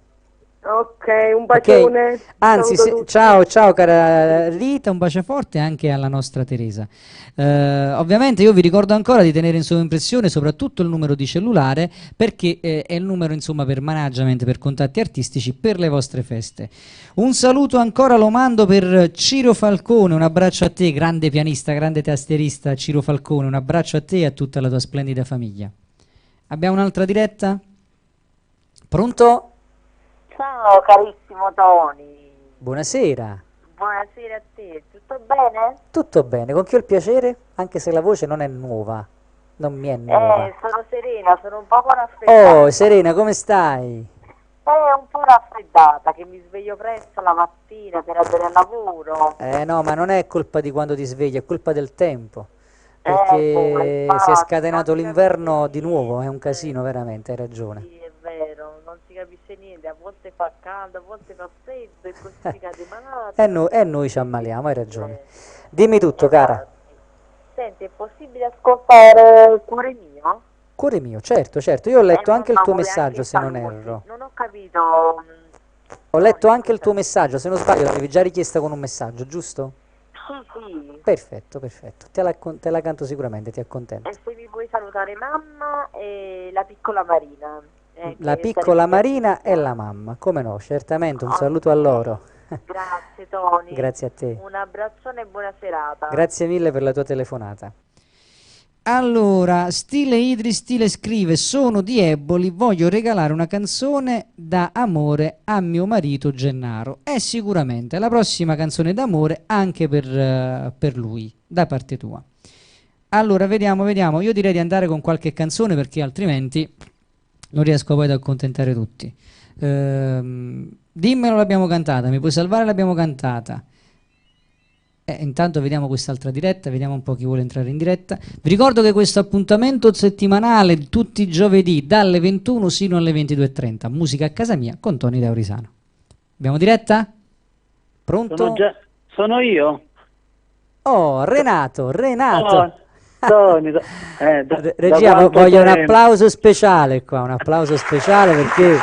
Ok, un Ok? bacione. Anzi, Saluto tutti. ciao cara Rita, un bacio forte anche alla nostra Teresa. Ovviamente io vi ricordo ancora di tenere in sovraimpressione soprattutto il numero di cellulare, perché è il numero insomma per management, per contatti artistici, per le vostre feste. Un saluto ancora lo mando per Ciro Falcone, un abbraccio a te, grande pianista, grande tastierista Ciro Falcone, un abbraccio a te e a tutta la tua splendida famiglia. Abbiamo un'altra diretta? Pronto? Ciao carissimo Tony, Buonasera. buonasera a te, tutto bene? Tutto bene, con chi ho il piacere? Anche se la voce non è nuova, non mi è nuova. Sono Serena, sono un po' raffreddata. Oh, Serena, come stai? Un po' raffreddata, che mi sveglio presto la mattina per andare al lavoro. No, ma non è colpa di quando ti svegli, è colpa del tempo. Perché infatti, si è scatenato non si l'inverno capisce di nuovo, è un niente. casino veramente, hai ragione. Sì, è vero, non si capisce niente, a volte fa caldo, a volte fa freddo e così si cade malati. E noi ci ammaliamo, hai ragione. Dimmi tutto, cara. Senti, è possibile ascoltare il cuore mio? Cuore mio, certo, certo, io ho letto anche il tuo Mamma, messaggio, anche se non saluti. erro. Non ho capito. Ho letto anche il tuo messaggio, se non sbaglio l'avevi già richiesta con un messaggio, giusto? Sì. Perfetto, perfetto. Te la canto sicuramente, ti accontento. E poi mi puoi salutare mamma e la piccola Marina. La che piccola sarebbe Marina e piaciuta. la mamma, come no, certamente, un Ok. saluto a loro. Grazie Tony. Grazie a te. Un abbraccione e buona serata. Grazie mille per la tua telefonata. Allora, Stile Idri Stile scrive: sono di Eboli, voglio regalare una canzone da amore a mio marito Gennaro. È sicuramente la prossima canzone d'amore anche per lui, da parte tua. Allora, vediamo. Io direi di andare con qualche canzone perché altrimenti non riesco poi ad accontentare tutti. Dimmelo, l'abbiamo cantata. Mi puoi salvare, l'abbiamo cantata. Intanto vediamo quest'altra diretta, vediamo un po' chi vuole entrare in diretta. Vi ricordo che questo appuntamento settimanale tutti i giovedì dalle 21 sino alle 22:30, musica a casa mia con Tony Daurisano. Abbiamo diretta? Pronto? Sono io? Oh, Renato. Oh, Tony, Regia, voglio un applauso speciale qua, un applauso speciale perché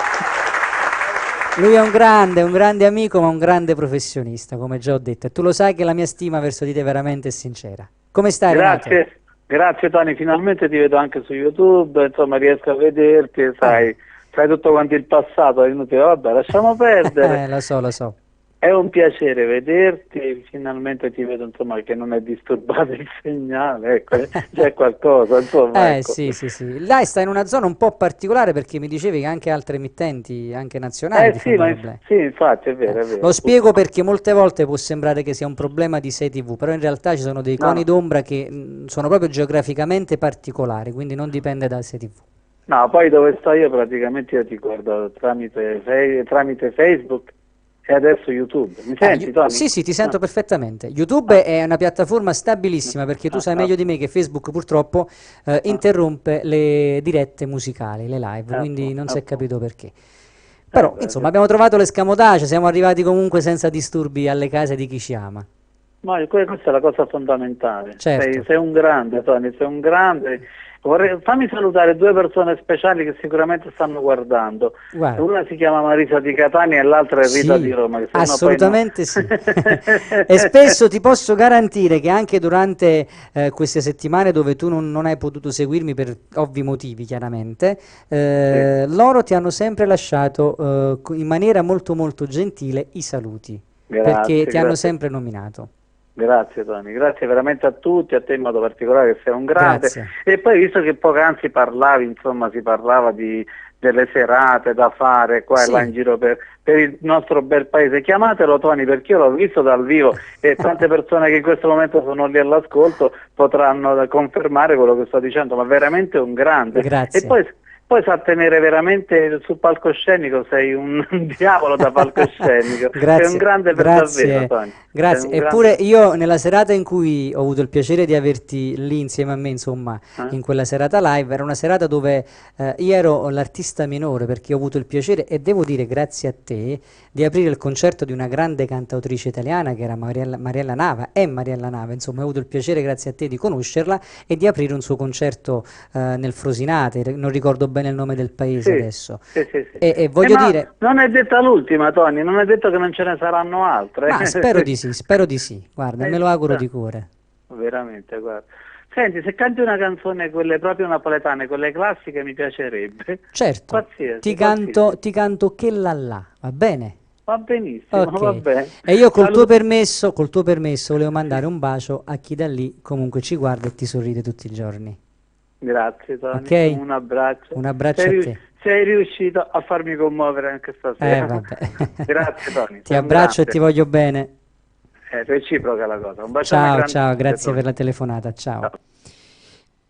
lui è un grande amico, ma un grande professionista, come già ho detto. E tu lo sai che la mia stima verso di te veramente è sincera. Come stai, Renato? Grazie Tony, finalmente ti vedo anche su YouTube, insomma riesco a vederti, sai tutto quanto il passato è inutile, vabbè, lasciamo perdere. Lo so. È un piacere vederti, finalmente ti vedo, insomma, che non è disturbato il segnale, ecco, c'è qualcosa, insomma. Ecco. Sì. Là sta in una zona un po' particolare perché mi dicevi che anche altre emittenti, anche nazionali, sì, infatti, è vero. Lo spiego perché molte volte può sembrare che sia un problema di 6 TV, però in realtà ci sono dei coni d'ombra che sono proprio geograficamente particolari, quindi non dipende da 6 TV. No, poi dove sto io praticamente io ti guardo tramite Facebook. E adesso YouTube. Mi senti, Tony? Sì, ti sento perfettamente. YouTube è una piattaforma stabilissima perché tu sai meglio di me che Facebook purtroppo interrompe le dirette musicali, le live, quindi non si è capito perché. Però, insomma, abbiamo trovato l'escamotage, siamo arrivati comunque senza disturbi alle case di chi ci ama. Ma questa è la cosa fondamentale. Certo. Sei un grande, Tony, sei un grande. Fammi salutare 2 persone speciali che sicuramente stanno guardando. Guarda. Una si chiama Marisa di Catania e l'altra è Rita di Roma. Che assolutamente sì. E spesso ti posso garantire che anche durante queste settimane dove tu non hai potuto seguirmi per ovvi motivi, chiaramente, loro ti hanno sempre lasciato in maniera molto molto gentile i saluti. Perché ti hanno sempre nominato. Grazie Tony, grazie veramente a tutti, a te in modo particolare che sei un grande. Grazie. E poi visto che poc'anzi parlavi, insomma si parlava delle serate da fare qua e là in giro per il nostro bel paese, chiamatelo Tony perché io l'ho visto dal vivo e tante persone che in questo momento sono lì all'ascolto potranno confermare quello che sto dicendo, ma veramente un grande. Grazie. E poi sa tenere veramente sul palcoscenico, sei un diavolo da palcoscenico. Grazie, sei un grande per davvero, Tony. Grazie, eppure io nella serata in cui ho avuto il piacere di averti lì insieme a me, insomma, in quella serata live, era una serata dove io ero l'artista minore perché ho avuto il piacere, e devo dire grazie a te, di aprire il concerto di una grande cantautrice italiana che era Mariella Nava, insomma ho avuto il piacere grazie a te di conoscerla e di aprire un suo concerto nel Frosinate, non ricordo bene il nome del paese adesso. Sì. E voglio dire... Non è detta l'ultima, Tony, non è detto che non ce ne saranno altre. Ma spero di sì, guarda, me lo auguro di cuore. Veramente, guarda. Senti, se canti una canzone, quelle proprio napoletane, quelle classiche, mi piacerebbe. Certo, ti canto Che la la, va bene? Va benissimo, Okay. va bene. E io col tuo permesso volevo mandare un bacio a chi da lì comunque ci guarda e ti sorride tutti i giorni. Grazie Tony, Ok? un abbraccio. Un abbraccio a te. Sei riuscito a farmi commuovere anche stasera. Vabbè. Grazie Tony. Ti abbraccio e ti voglio bene. È reciproca la cosa. Un bacione Ciao, grazie per la telefonata, ciao.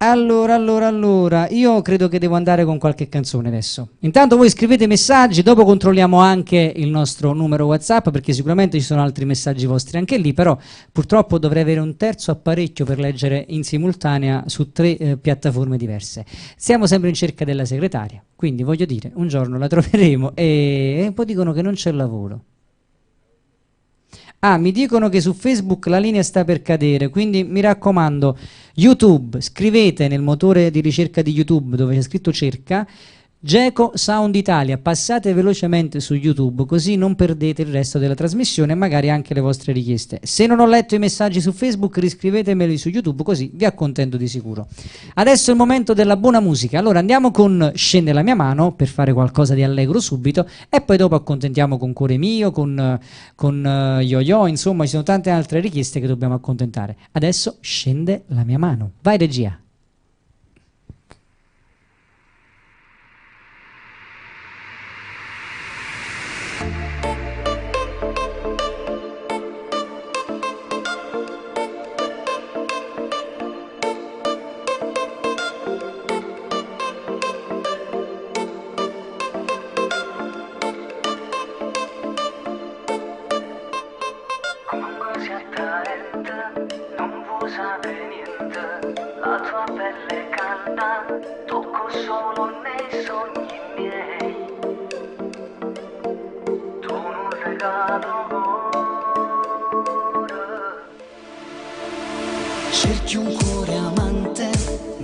Allora, io credo che devo andare con qualche canzone adesso. Intanto voi scrivete messaggi, dopo controlliamo anche il nostro numero WhatsApp perché sicuramente ci sono altri messaggi vostri anche lì, però purtroppo dovrei avere un terzo apparecchio per leggere in simultanea su 3 piattaforme diverse. Siamo sempre in cerca della segretaria, quindi voglio dire, un giorno la troveremo e poi dicono che non c'è lavoro. Mi dicono che su Facebook la linea sta per cadere, quindi mi raccomando, YouTube, scrivete nel motore di ricerca di YouTube dove c'è scritto cerca, Geco Sound Italia, passate velocemente su YouTube così non perdete il resto della trasmissione e magari anche le vostre richieste. Se non ho letto i messaggi su Facebook riscrivetemeli su YouTube così vi accontento di sicuro. Adesso è il momento della buona musica, allora andiamo con Scende la mia mano per fare qualcosa di allegro subito e poi dopo accontentiamo con Cuore mio, con Yo-Yo, insomma ci sono tante altre richieste che dobbiamo accontentare. Adesso Scende la mia mano, vai regia. solo nei sogni miei. Tu un regalo. Cerchi un cuore amante,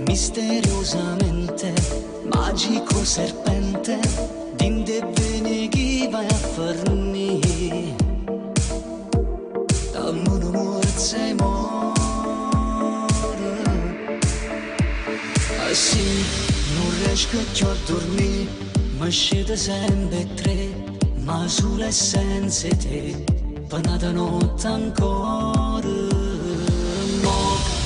misteriosamente, magico serpente, dinde bene chi vai a farni. Dammi un morso e muore. Ah sì, non riesco più a dormire, mi scende sempre tre, ma sulle senza te, panata notte ancora.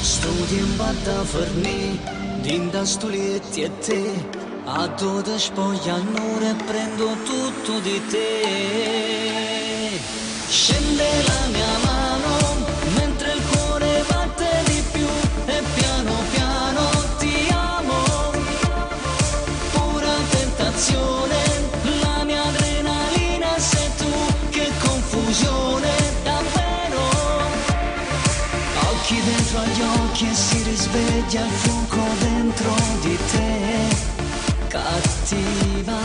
Sto tempo da farmi, dinda stuletti e te, a dove spoglia l'ora e prendo tutto di te. Scende la mia mano, mentre il cuore batte di più, e piano piano ti amo. Pura tentazione, la mia adrenalina sei tu, che confusione. Occhi dentro agli occhi e si risveglia il fuoco dentro di te. Cattiva,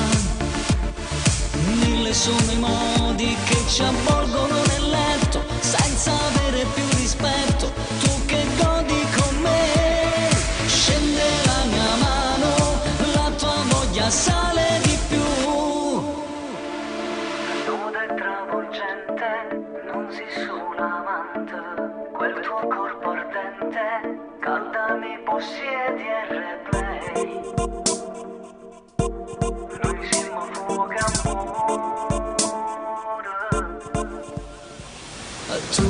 mille sono i modi che ci avvolgono nel letto, senza avere più rispetto, tu che godi con me. Scende la mia mano, la tua voglia sale di più. Nuda e travolgente, non si sull'amante, quel tuo corpo ardente, calda mi possiedi e replay. Noi siamo fuoco amore. Tu,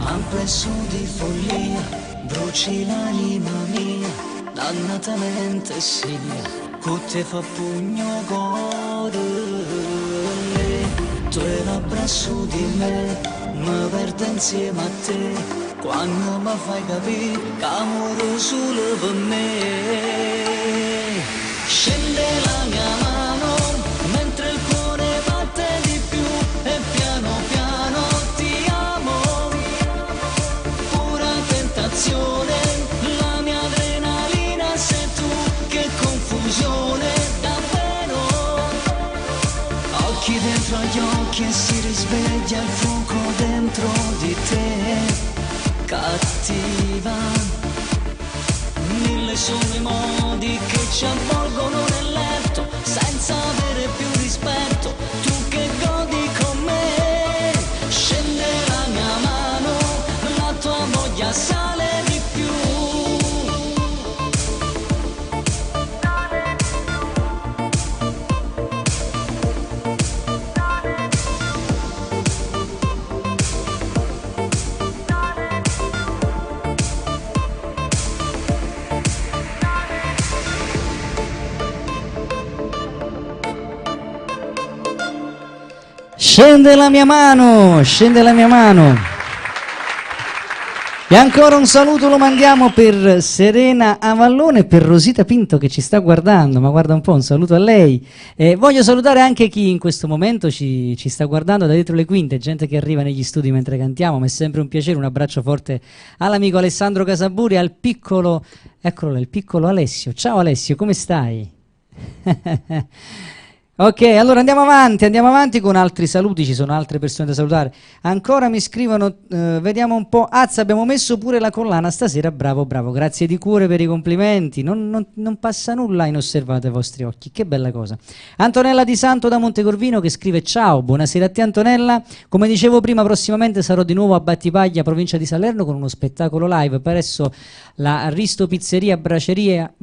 ampresso di follia, bruci l'anima mia, dannatamente sia, che te fa pugno cuore. Tu è l'abbraccio di me, mi perdo insieme a te, quando mi fai capire che amore solo per me. Scende la mia mano, mentre il cuore batte di più, e piano piano ti amo. Pura tentazione, la mia adrenalina sei tu, che confusione davvero. Occhi dentro agli occhi e si risveglia il fuoco dentro di te. Cattiva, mille sono i modi che ci avvolgono nel letto, senza avere più rispetto, tu che godi con me. Scende la mia mano, la tua voglia sale di più. Scende la mia mano, scende la mia mano. E ancora un saluto lo mandiamo per Serena Avallone e per Rosita Pinto che ci sta guardando, ma guarda un po', un saluto a lei. Voglio salutare anche chi in questo momento ci sta guardando da dietro le quinte, gente che arriva negli studi mentre cantiamo, ma è sempre un piacere, un abbraccio forte all'amico Alessandro Casaburi, al piccolo, eccolo là, il piccolo Alessio. Ciao Alessio, come stai? Ok, allora andiamo avanti con altri saluti, ci sono altre persone da salutare. Ancora mi scrivono, vediamo un po'. Azza, abbiamo messo pure la collana stasera, bravo, bravo, grazie di cuore per i complimenti. Non passa nulla inosservato ai vostri occhi, che bella cosa. Antonella Di Santo da Montecorvino che scrive: ciao, buonasera a te Antonella. Come dicevo prima, prossimamente sarò di nuovo a Battipaglia, provincia di Salerno, con uno spettacolo live presso la Risto Pizzeria Braceria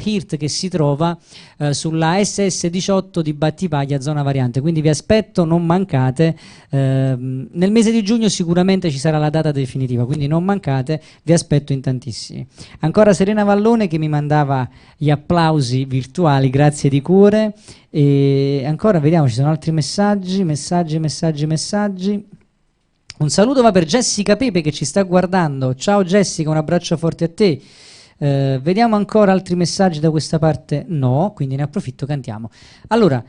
Hirt, che si trova sulla SS18 di Battipaglia, zona variante, quindi vi aspetto, non mancate. Nel mese di giugno sicuramente ci sarà la data definitiva, quindi non mancate, vi aspetto in tantissimi. Ancora Serena Vallone che mi mandava gli applausi virtuali, grazie di cuore. E ancora vediamo, ci sono altri messaggi. Un saluto va per Jessica Pepe che ci sta guardando. Ciao Jessica, un abbraccio forte a te. Vediamo ancora altri messaggi da questa parte. No, quindi ne approfitto, cantiamo. Allora,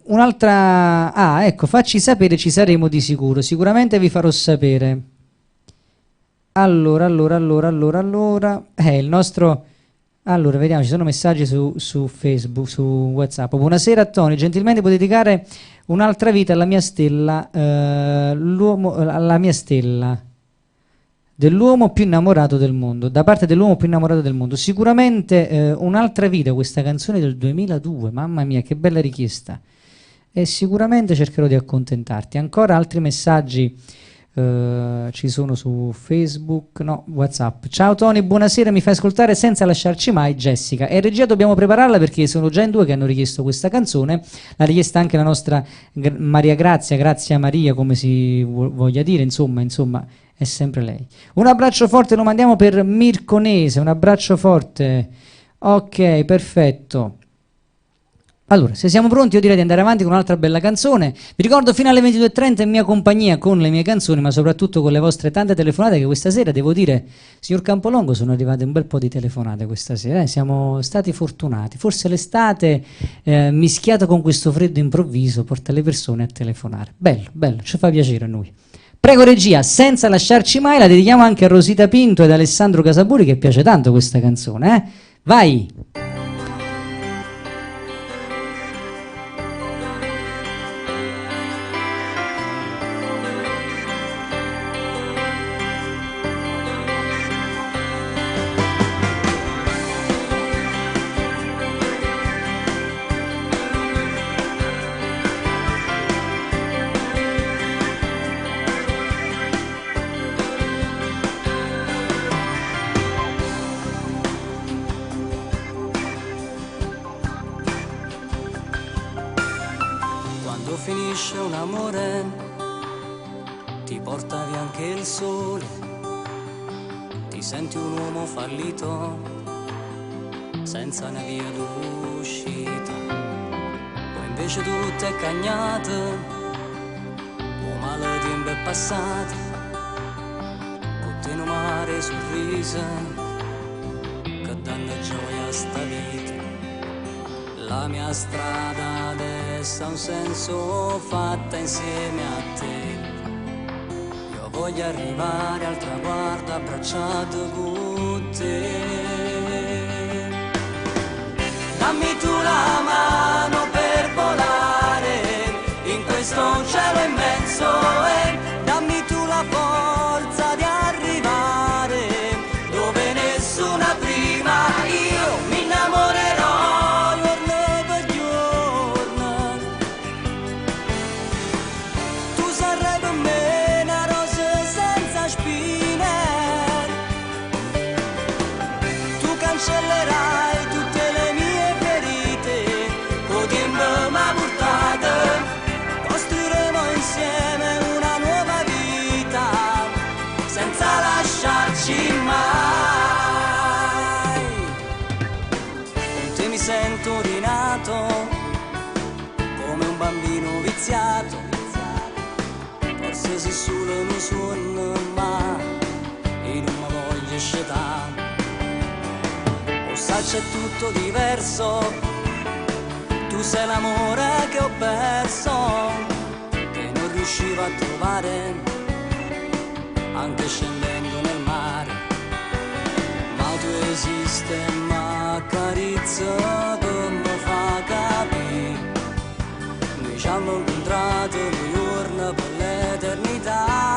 un'altra. Ecco, facci sapere, ci saremo di sicuro. Sicuramente vi farò sapere. Allora. Il nostro Allora, vediamo, ci sono messaggi su Facebook, su WhatsApp. Buonasera Tony, gentilmente puoi dedicare un'altra vita alla mia stella, alla mia stella dell'uomo più innamorato del mondo, da parte dell'uomo più innamorato del mondo. Sicuramente un'altra vita, questa canzone del 2002, mamma mia, che bella richiesta. E sicuramente cercherò di accontentarti. Ancora altri messaggi ci sono su Facebook, no, WhatsApp. Ciao Tony, buonasera, mi fai ascoltare Senza lasciarci mai, Jessica. E regia dobbiamo prepararla perché sono già in 2 che hanno richiesto questa canzone. L'ha richiesta anche la nostra Maria Grazia, Grazia Maria, come si voglia dire, insomma, è sempre lei. Un abbraccio forte lo mandiamo per Mirconese, un abbraccio forte. Ok, perfetto. Allora, se siamo pronti io direi di andare avanti con un'altra bella canzone. Vi ricordo fino alle 22:30 in mia compagnia con le mie canzoni, ma soprattutto con le vostre tante telefonate, che questa sera, devo dire, signor Campolongo, sono arrivate un bel po' di telefonate questa sera, siamo stati fortunati. Forse l'estate mischiata con questo freddo improvviso porta le persone a telefonare. Bello, bello, ci fa piacere a noi. Prego regia, Senza lasciarci mai, la dedichiamo anche a Rosita Pinto ed Alessandro Casaburi, che piace tanto questa canzone, eh? Vai! Finisce un amore, ti porta via anche il sole, ti senti un uomo fallito, senza una via d'uscita. Poi invece tutto è cagnato, un male tempo è passato, con te un mare sorriso, che danno gioia a sta vita. La mia strada adesso ha un senso, fatta insieme a te. Io voglio arrivare al traguardo abbracciato con te. Dammi tu la mano per volare in questo cielo immenso e dammi tu la forza di arrivare dove nessuna prima. Io mi innamorerò cancellerai tutte le mie ferite, o tempo m'ha portato, costruiremo insieme una nuova vita, senza lasciarci mai. Con te mi sento rinato, come un bambino viziato, forse se solo non suono, ma io non mi voglio scettare. C'è tutto diverso, tu sei l'amore che ho perso, che non riuscivo a trovare, anche scendendo nel mare. Ma tu esisti e m'accarezza, che mi fa capire, noi ci hanno incontrato un giorno per l'eternità.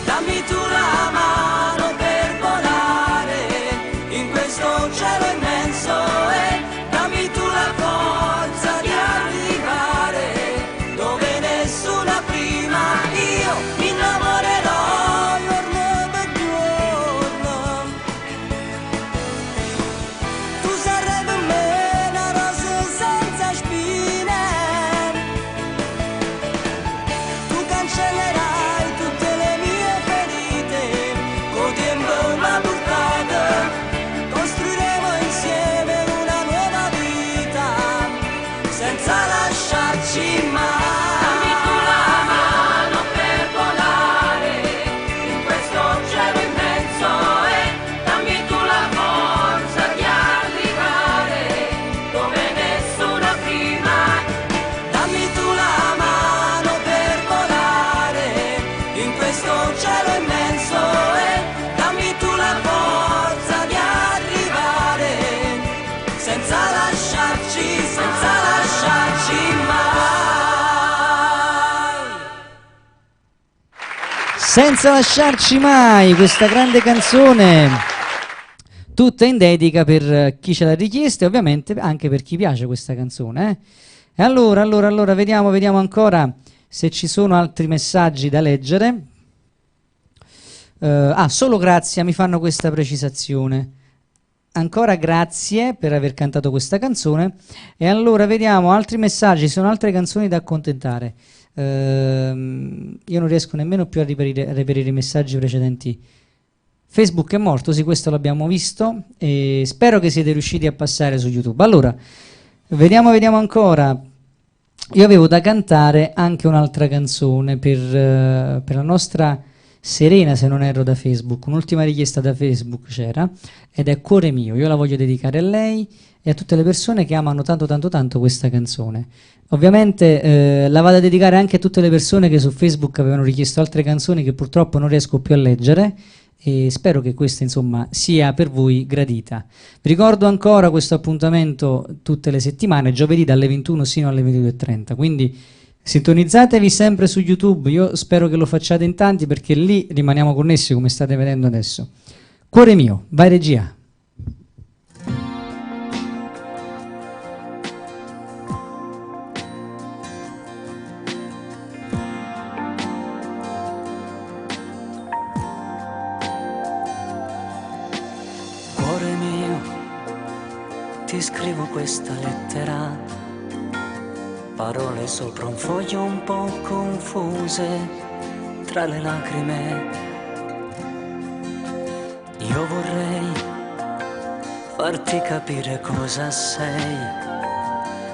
Dammi tu la mano per volare in questo cielo immenso e dammi tu la forza di arrivare dove nessuna prima. Io mi innamorerò giorno per giorno, Senza lasciarci mai, questa grande canzone, tutta in dedica per chi ce l'ha richiesta e ovviamente anche per chi piace questa canzone. E allora, vediamo ancora se ci sono altri messaggi da leggere. Solo Grazia mi fanno questa precisazione. Ancora grazie per aver cantato questa canzone. E allora vediamo altri messaggi, sono altre canzoni da accontentare. Io non riesco nemmeno più a reperire i messaggi precedenti. Facebook è morto, sì, questo l'abbiamo visto e spero che siete riusciti a passare su YouTube. Allora, vediamo ancora. Io avevo da cantare anche un'altra canzone per la nostra Serena, se non erro, da Facebook. Un'ultima richiesta da Facebook c'era ed è Cuore mio. Io la voglio dedicare a lei e a tutte le persone che amano tanto questa canzone. Ovviamente la vado a dedicare anche a tutte le persone che su Facebook avevano richiesto altre canzoni che purtroppo non riesco più a leggere e spero che questa insomma sia per voi gradita. Vi ricordo ancora questo appuntamento tutte le settimane, giovedì dalle 21 sino alle 22:30, quindi sintonizzatevi sempre su YouTube, io spero che lo facciate in tanti perché lì rimaniamo connessi come state vedendo adesso. Cuore mio, vai regia. Cuore mio, ti scrivo questa lettera, parole sopra un foglio un po' confuse, tra le lacrime. Io vorrei farti capire cosa sei,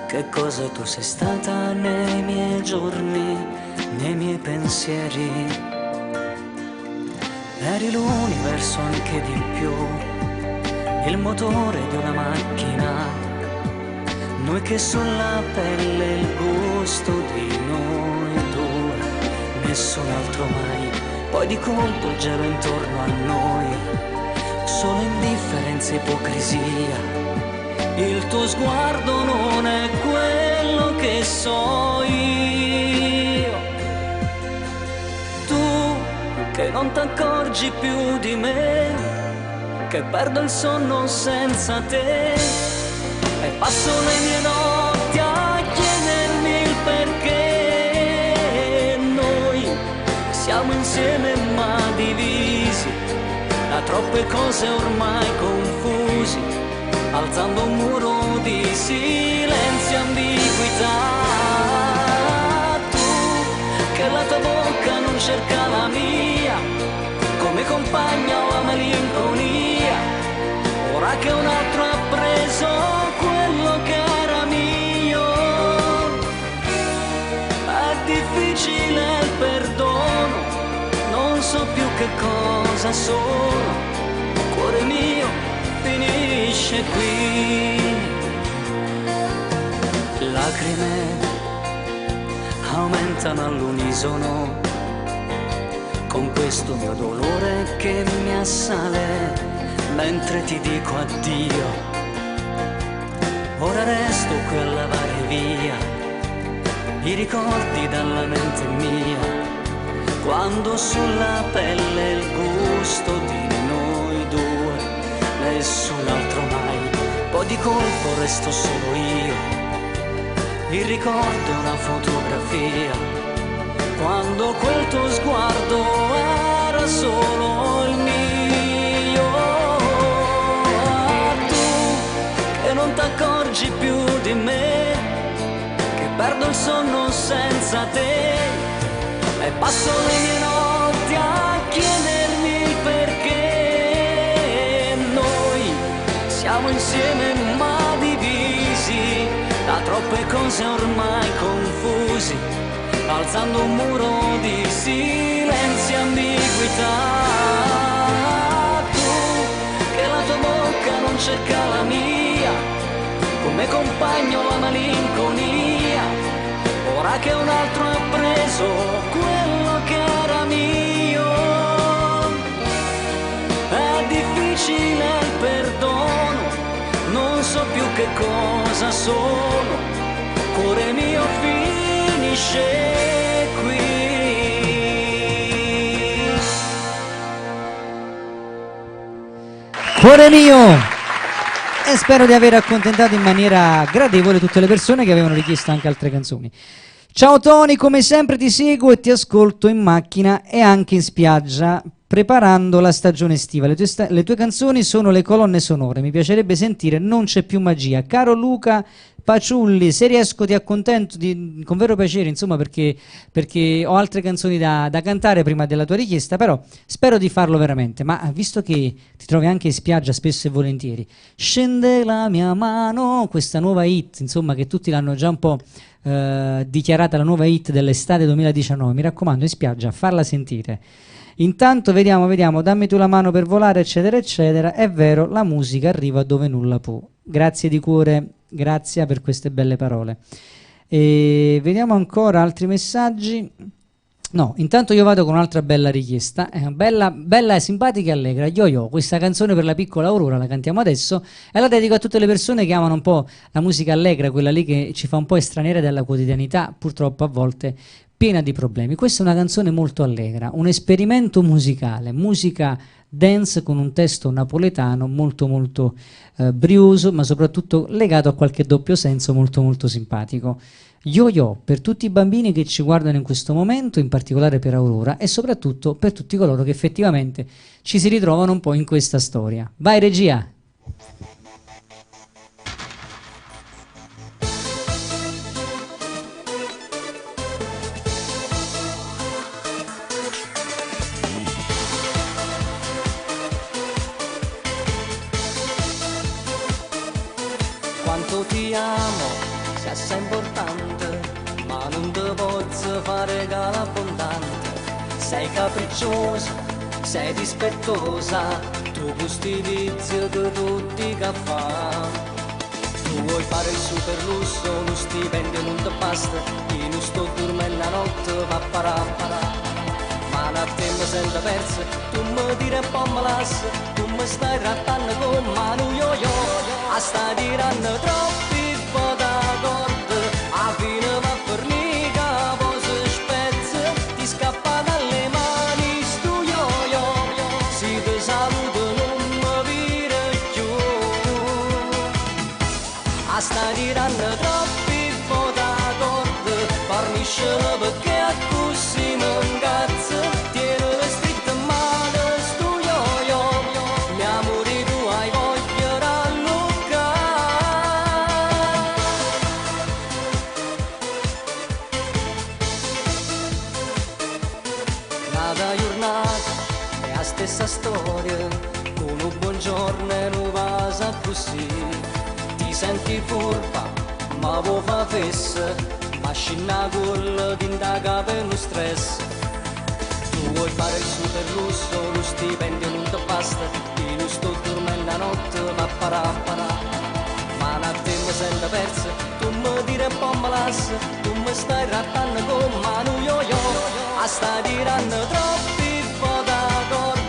che cosa tu sei stata nei miei giorni, nei miei pensieri. Eri l'universo anche di più, il motore di una macchina, noi che sulla pelle il gusto di noi due, nessun altro mai, poi di colpo il gelo intorno a noi, solo indifferenza e ipocrisia, il tuo sguardo non è quello che so io, tu che non t'accorgi più di me, che perdo il sonno senza te e passo le mie notti a chiedermi il perché noi siamo insieme ma divisi da troppe cose ormai confusi, alzando un muro di silenzio e ambiguità. Tu che la tua bocca non cerca la mia, come compagna o la malinconia, ora che un altro ha preso quello che era mio. È difficile il perdono, non so più che cosa sono, cuore mio finisce qui. Lacrime aumentano all'unisono con questo mio dolore che mi assale mentre ti dico addio. Ora resto qui a lavare via i ricordi dalla mente mia, quando sulla pelle il gusto di noi due, nessun altro mai, poi di colpo resto solo io, il ricordo è una fotografia, quando quel tuo sguardo era solo il mio. Tu che non t'accorgi più di me, che perdo il sonno senza te e passo le mie notti a chiedermi il perché noi siamo insieme ma divisi da troppe cose ormai confusi, alzando un muro di silenzio e ambiguità. Tu che la tua bocca non cerca la mia, come compagno la malinconia, ora che un altro ha preso quello che era mio. È difficile il perdono, non so più che cosa sono, cuore mio finisce qui. Cuore mio! E spero di aver accontentato in maniera gradevole tutte le persone che avevano richiesto anche altre canzoni. Ciao Tony, come sempre ti seguo e ti ascolto in macchina e anche in spiaggia preparando la stagione estiva. Le tue canzoni sono le colonne sonore, mi piacerebbe sentire Non c'è più magia. Caro Luca Paciulli, se riesco ti accontento con vero piacere, insomma, perché ho altre canzoni da cantare prima della tua richiesta, però spero di farlo veramente. Ma visto che ti trovi anche in spiaggia spesso e volentieri, Scende la mia mano, questa nuova hit, insomma, che tutti l'hanno già un po' dichiarata la nuova hit dell'estate 2019, mi raccomando in spiaggia farla sentire. Intanto vediamo, dammi tu la mano per volare, eccetera eccetera. È vero, la musica arriva dove nulla può. Grazie di cuore, grazie per queste belle parole. E vediamo ancora altri messaggi. No, intanto io vado con un'altra bella richiesta, bella, simpatica e allegra. Yo-Yo, questa canzone per la piccola Aurora, la cantiamo adesso e la dedico a tutte le persone che amano un po' la musica allegra, quella lì che ci fa un po' estraniare dalla quotidianità, purtroppo a volte piena di problemi. Questa è una canzone molto allegra, un esperimento musicale, musica dance con un testo napoletano molto molto brioso, ma soprattutto legato a qualche doppio senso molto molto simpatico. Yo-Yo per tutti i bambini che ci guardano in questo momento, in particolare per Aurora e soprattutto per tutti coloro che effettivamente ci si ritrovano un po' in questa storia. Vai regia! Quanto ti amo, sei assai importante, ma non ti posso fare regalo abbondante. Sei capricciosa, sei dispettosa, tu gusti vizi che tutti che fa. Tu vuoi fare il super lusso, lo stipendio non ti basta, io non sto dormendo la notte, va parà. Ma un attimo mi sento persa, tu mi dire un po' me lassi, tu mi stai trattando con mano yo-yo, a stai tirando troppi po' d'accordo, a fine va formica, poi si spezza, ti scappa dalle mani stu yo-yo, si ti saluto non mi vire più, a stai tirando troppi po' d'accordo, fornisce perché a così mi incazza. Stessa storia, con un buongiorno e non va così. Ti senti furba, ma vuoi fa fessa, ma scinna quella ti indaga per lo stress. Tu vuoi fare il super lusso, lo stipendio non ti basta, io non sto dormendo la notte, va parà. Ma un attimo mi sento persa, tu mi dire un po' me lassi, tu mi stai trattando con mano yo-yo, a stai tirando troppi po' d'accordo.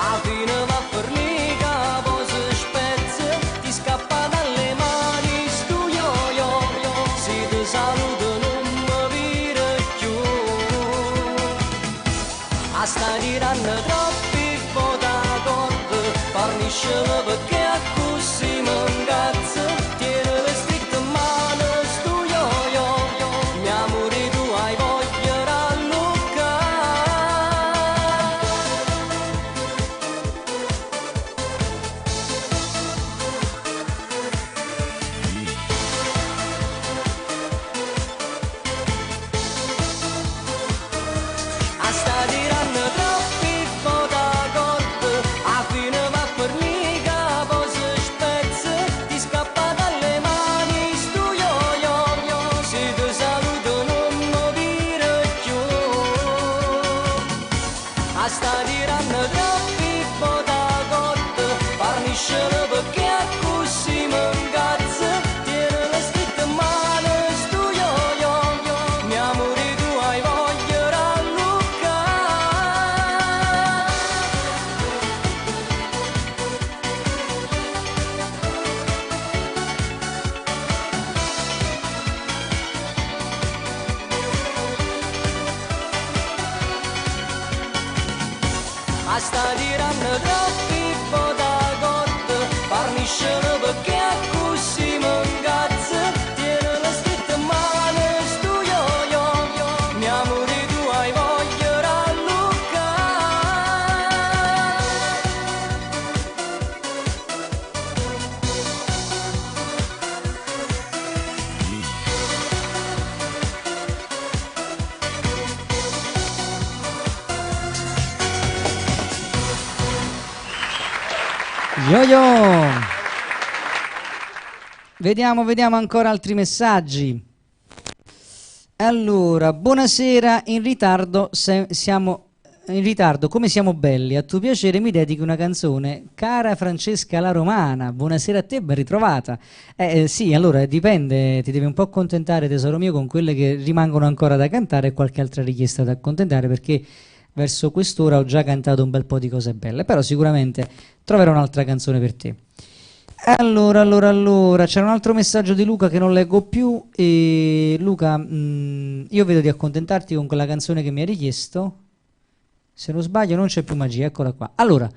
A fine va formica, poi si spezza, ti scappa dalle mani stu yo-yo, si ti saluto non mi vire più. A stai tirando troppi po' d'accordo, forniscimi perché a così mi incazza, tieni le strette in mano stu yo-yo, mi amore tu hai voglia rallucare. Sta tirando troppi po' d'accordo, a fine va formica, poi si spezza, ti scappa dalle mani stu yo-yo, si ti saluto non mi dire più. Sta tirando troppi po' d'accordo, forniscimi perché a così mi incazza, tieni le strette in mano stu yo-yo, mi amore tu hai voglia sta tirando troppi po' d'accordo, Yo-yo! Vediamo ancora altri messaggi. Allora, buonasera, in ritardo, siamo in ritardo, come siamo belli, a tuo piacere mi dedichi una canzone, cara Francesca la Romana, buonasera a te, ben ritrovata. Sì, allora dipende, ti devi un po' accontentare tesoro mio con quelle che rimangono ancora da cantare e qualche altra richiesta da accontentare, perché verso quest'ora ho già cantato un bel po' di cose belle, però sicuramente troverò un'altra canzone per te. Allora, c'era un altro messaggio di Luca che non leggo più. E Luca, io vedo di accontentarti con quella canzone che mi hai richiesto. Se non sbaglio non c'è più magia, eccola qua. Allora,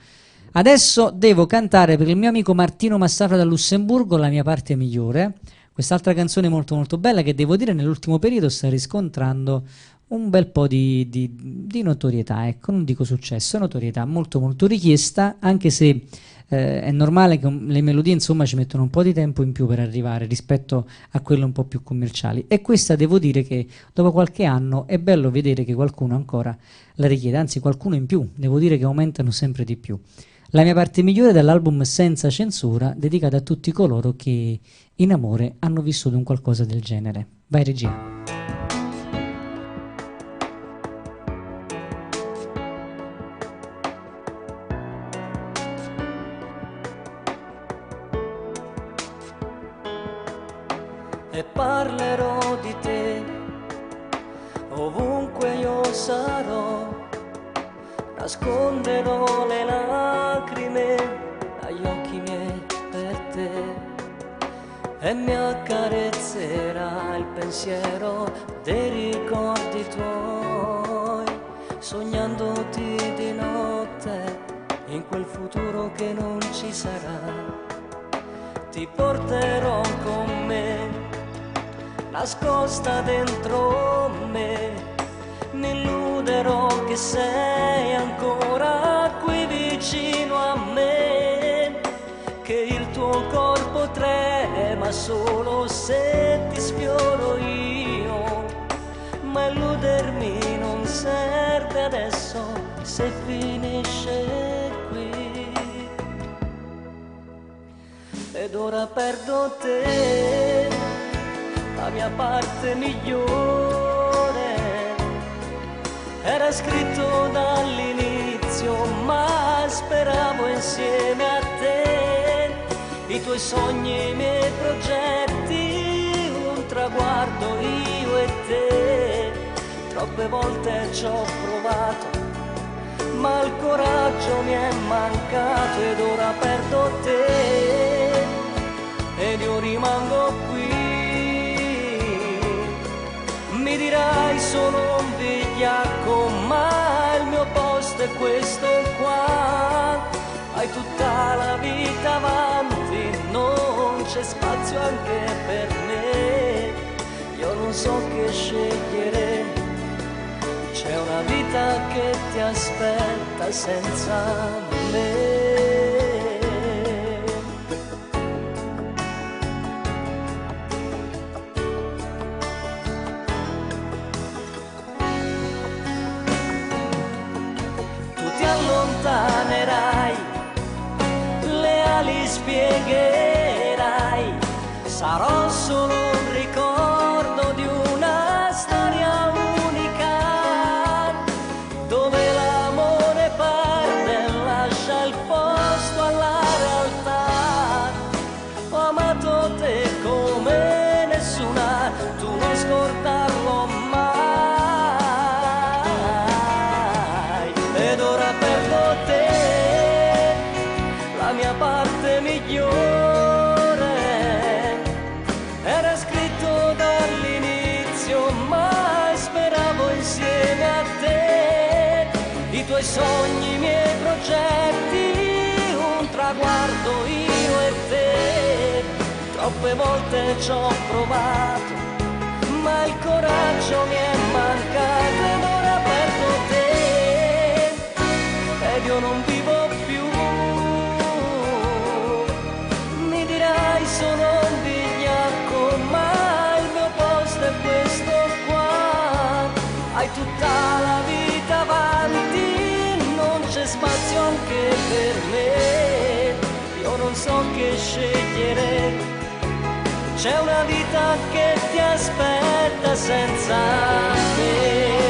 adesso devo cantare per il mio amico Martino Massafra da Lussemburgo, La mia parte migliore. Quest'altra canzone molto molto bella che devo dire nell'ultimo periodo sta riscontrando un bel po' di notorietà, ecco, non dico successo, notorietà molto molto richiesta, anche se è normale che le melodie insomma ci mettono un po' di tempo in più per arrivare rispetto a quelle un po' più commerciali, e questa devo dire che dopo qualche anno è bello vedere che qualcuno ancora la richiede, anzi qualcuno in più, devo dire che aumentano sempre di più. La mia parte migliore dall'album Senza censura, dedicata a tutti coloro che in amore hanno vissuto un qualcosa del genere. Vai regia. E parlerò di te ovunque io sarò, nasconderò le lacrime dagli occhi miei per te e mi accarezzerà il pensiero dei ricordi tuoi, sognandoti di notte in quel futuro che non ci sarà. Ti porterò con me nascosta dentro me, mi illuderò che sei ancora qui vicino a me, che il tuo corpo trema solo se ti sfioro io, ma illudermi non serve adesso se finisce qui. Ed ora perdo te, la mia parte migliore, era scritto dall'inizio, ma speravo insieme a te, i tuoi sogni, i miei progetti, un traguardo io e te. Troppe volte ci ho provato, ma il coraggio mi è mancato, ed ora perdo te ed io rimango qui. Mi dirai sono un vigliacco, ma il mio posto è questo qua. Hai tutta la vita avanti, non c'è spazio anche per me. Io non so che scegliere, c'è una vita che ti aspetta senza me. Allontanerai, le ali spiegherai, sarò solo un ricordo di una storia unica, dove l'amore parte e lascia il posto alla realtà. Ho amato te come nessuna, tu non scordarlo mai. Parte migliore, era scritto dall'inizio, ma speravo insieme a te, i tuoi sogni, i miei progetti, un traguardo io e te. Troppe volte ci ho provato, ma il coraggio mi è mancato, ed ora perdo te ed io non vivo più. Sono un vigliacco, ma il mio posto è questo qua. Hai tutta la vita avanti, non c'è spazio anche per me. Io che scegliere, c'è una vita che ti aspetta senza me.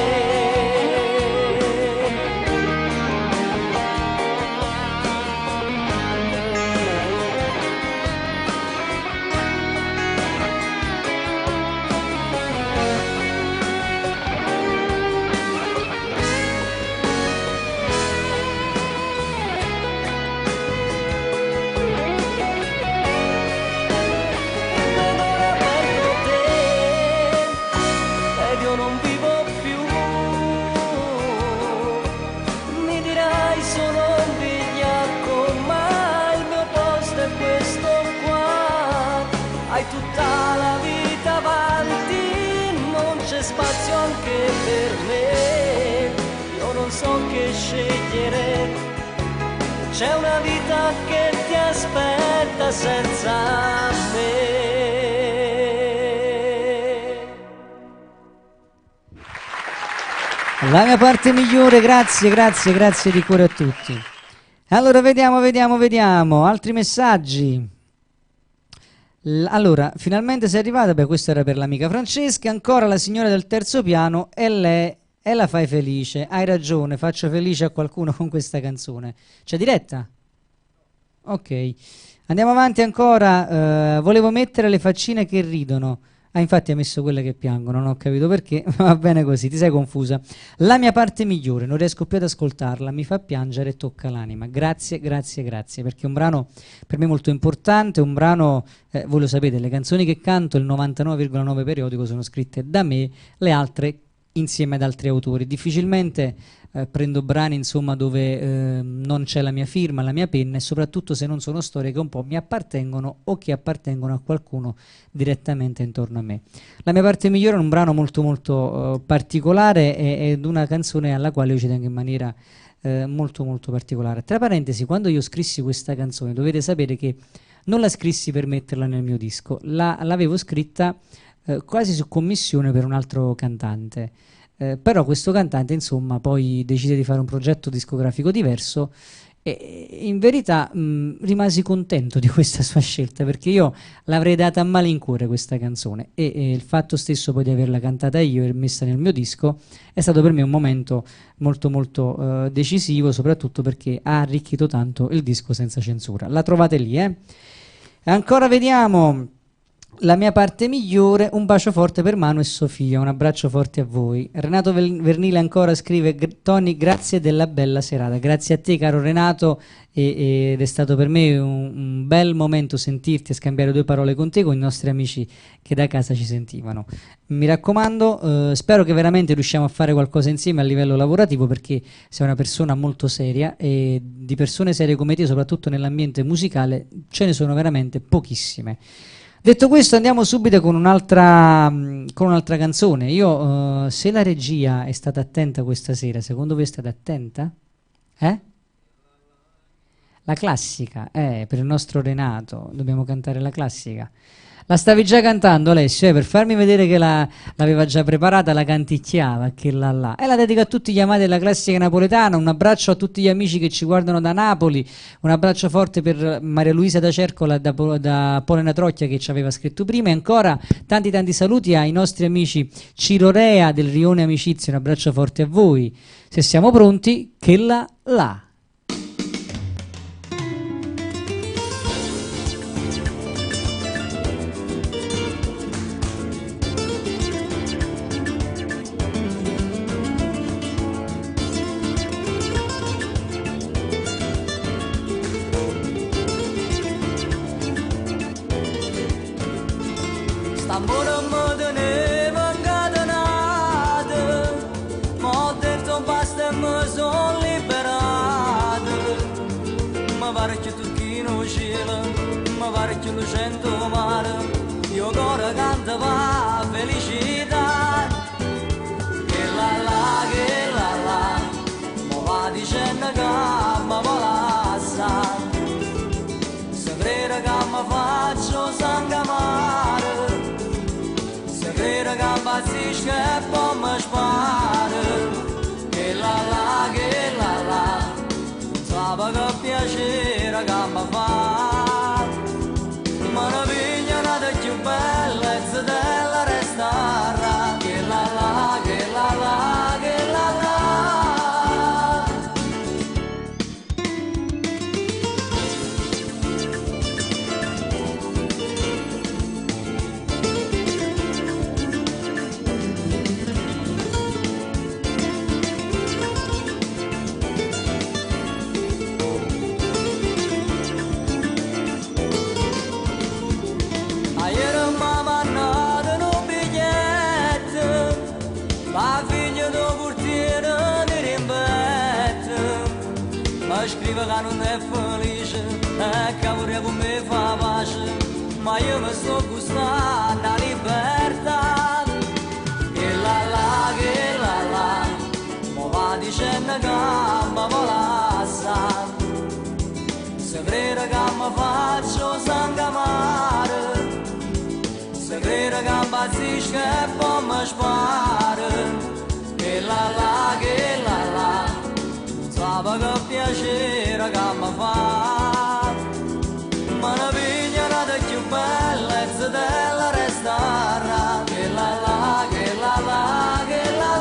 Tutta la vita avanti, non c'è spazio anche per me. Io non so che scegliere, c'è una vita che ti aspetta senza me. La mia parte migliore, grazie di cuore a tutti. Allora vediamo, altri messaggi. Allora, finalmente sei arrivata, beh, questo era per l'amica Francesca, ancora la signora del terzo piano e lei e la fai felice. Hai ragione, faccio felice a qualcuno con questa canzone. C'è diretta? Ok, andiamo avanti ancora. Volevo mettere le faccine che ridono. Ah, infatti hai messo quelle che piangono, non ho capito perché, va bene così, ti sei confusa. La mia parte migliore, non riesco più ad ascoltarla, mi fa piangere e tocca l'anima. Grazie, perché è un brano per me molto importante, un brano, voi lo sapete, le canzoni che canto, il 99,9 periodico sono scritte da me, le altre insieme ad altri autori. Difficilmente prendo brani insomma dove non c'è la mia firma, la mia penna, e soprattutto se non sono storie che un po' mi appartengono o che appartengono a qualcuno direttamente intorno a me. La mia parte migliore è un brano molto particolare ed una canzone alla quale io ci tengo in maniera molto particolare. Tra parentesi, quando io scrissi questa canzone dovete sapere che non la scrissi per metterla nel mio disco, l'avevo scritta quasi su commissione per un altro cantante. Però questo cantante insomma poi decide di fare un progetto discografico diverso e in verità rimasi contento di questa sua scelta, perché io l'avrei data a malincuore questa canzone e il fatto stesso poi di averla cantata io e messa nel mio disco è stato per me un momento molto decisivo, soprattutto perché ha arricchito tanto il disco Senza Censura. La trovate lì, Ancora vediamo. La mia parte migliore, un bacio forte per Manu e Sofia, un abbraccio forte a voi. Renato Vernile ancora scrive: Tony, grazie della bella serata. Grazie a te caro Renato, ed è stato per me un bel momento sentirti e scambiare due parole con te, con i nostri amici che da casa ci sentivano. Mi raccomando, spero che veramente riusciamo a fare qualcosa insieme a livello lavorativo, perché sei una persona molto seria e di persone serie come te, soprattutto nell'ambiente musicale, ce ne sono veramente pochissime. Detto questo, andiamo subito con un'altra canzone. Io, se la regia è stata attenta questa sera, secondo voi è stata attenta? La classica, per il nostro Renato, dobbiamo cantare la classica. La stavi già cantando, Alessio, per farmi vedere che l'aveva già preparata, la canticchiava, che là. E la dedico a tutti gli amati della classica napoletana, un abbraccio a tutti gli amici che ci guardano da Napoli, un abbraccio forte per Maria Luisa da Cercola, da Polena Trocchia che ci aveva scritto prima, e ancora tanti saluti ai nostri amici Ciro Rea del Rione Amicizia, un abbraccio forte a voi. Se siamo pronti, che là. Piacere che mi fa che non è felice e che vorrei con me fa pace, ma io mi sto gustando la libertà. Che la, mo va dicendo che mi vola sa, se crede che mi faccio sangamare, se crede che impazzisco e poi mi spara. Che la, non sape che piacere che mi fa, ma ne pigliano di più bella e zitella restare. Che la, che la, che la.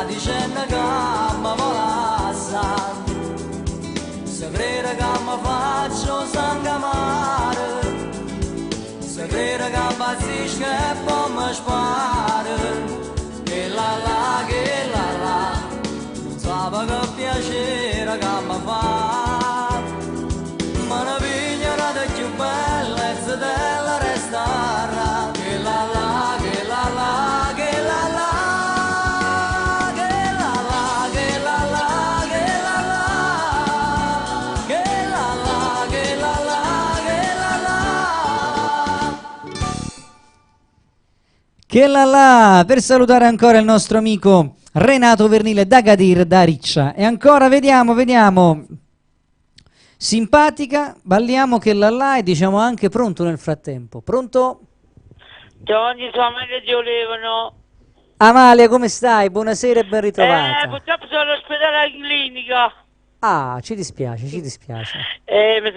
Dicendo che mi vola sa, se crede che mi faccio sangamare, se crede che impazzisco e poi mi spara. Che la, non sape che piacere che mi fa, ma ne pigliano di più bella e zitella restare. Che la, che la, che la. Che là, per salutare ancora il nostro amico Renato Vernile da Gadir, da Riccia. E ancora vediamo. Simpatica, balliamo che là e diciamo anche pronto nel frattempo. Pronto? Giovanni, tua madre ti volevano. Amalia, come stai? Buonasera e ben ritrovata. Purtroppo sono all'ospedale alla clinica. Ah, ci dispiace. Mi sto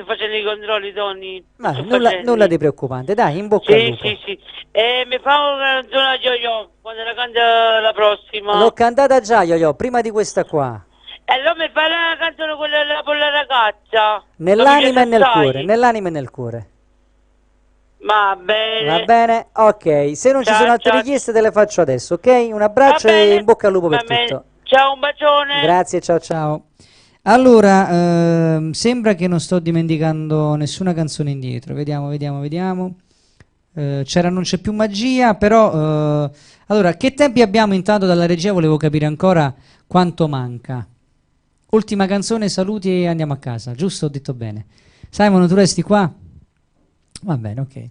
facendo i controlli, Tony. Ma nulla di preoccupante, dai, in bocca al lupo. Sì. Mi fa una canzone a Yo-Yo, quando la canta la prossima. L'ho cantata già, Yo-Yo, prima di questa qua. E allora mi fa la canzone quella per la ragazza. Nell'anima e nel cuore. Va bene. Va bene? Ok, se non ci sono altre richieste te le faccio adesso, ok? Un abbraccio e in bocca al lupo per tutto. Ciao, un bacione. Grazie, ciao. Allora, sembra che non sto dimenticando nessuna canzone indietro. Vediamo. C'era Non c'è più magia, però... allora, che tempi abbiamo intanto dalla regia? Volevo capire ancora quanto manca. Ultima canzone, saluti e andiamo a casa, giusto? Ho detto bene. Simon, tu resti qua? Va bene, ok.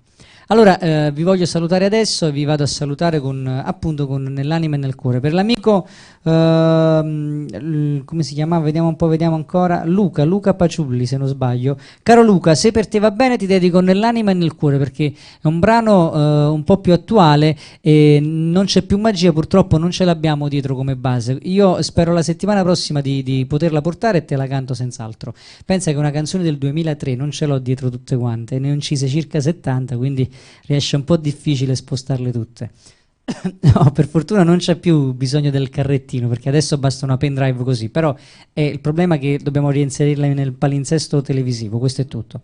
Allora, vi voglio salutare adesso e vi vado a salutare con Nell'anima e nel cuore. Per l'amico, come si chiamava? Vediamo ancora. Luca Paciulli, se non sbaglio. Caro Luca, se per te va bene ti dedico Nell'anima e nel cuore, perché è un brano un po' più attuale e Non c'è più magia, purtroppo non ce l'abbiamo dietro come base. Io spero la settimana prossima di poterla portare e te la canto senz'altro. Pensa che è una canzone del 2003, non ce l'ho dietro tutte quante, ne ho incise circa 70, quindi riesce un po' difficile spostarle tutte. No, per fortuna non c'è più bisogno del carrettino, perché adesso basta una pendrive così, però è il problema è che dobbiamo reinserirla nel palinsesto televisivo, questo è tutto.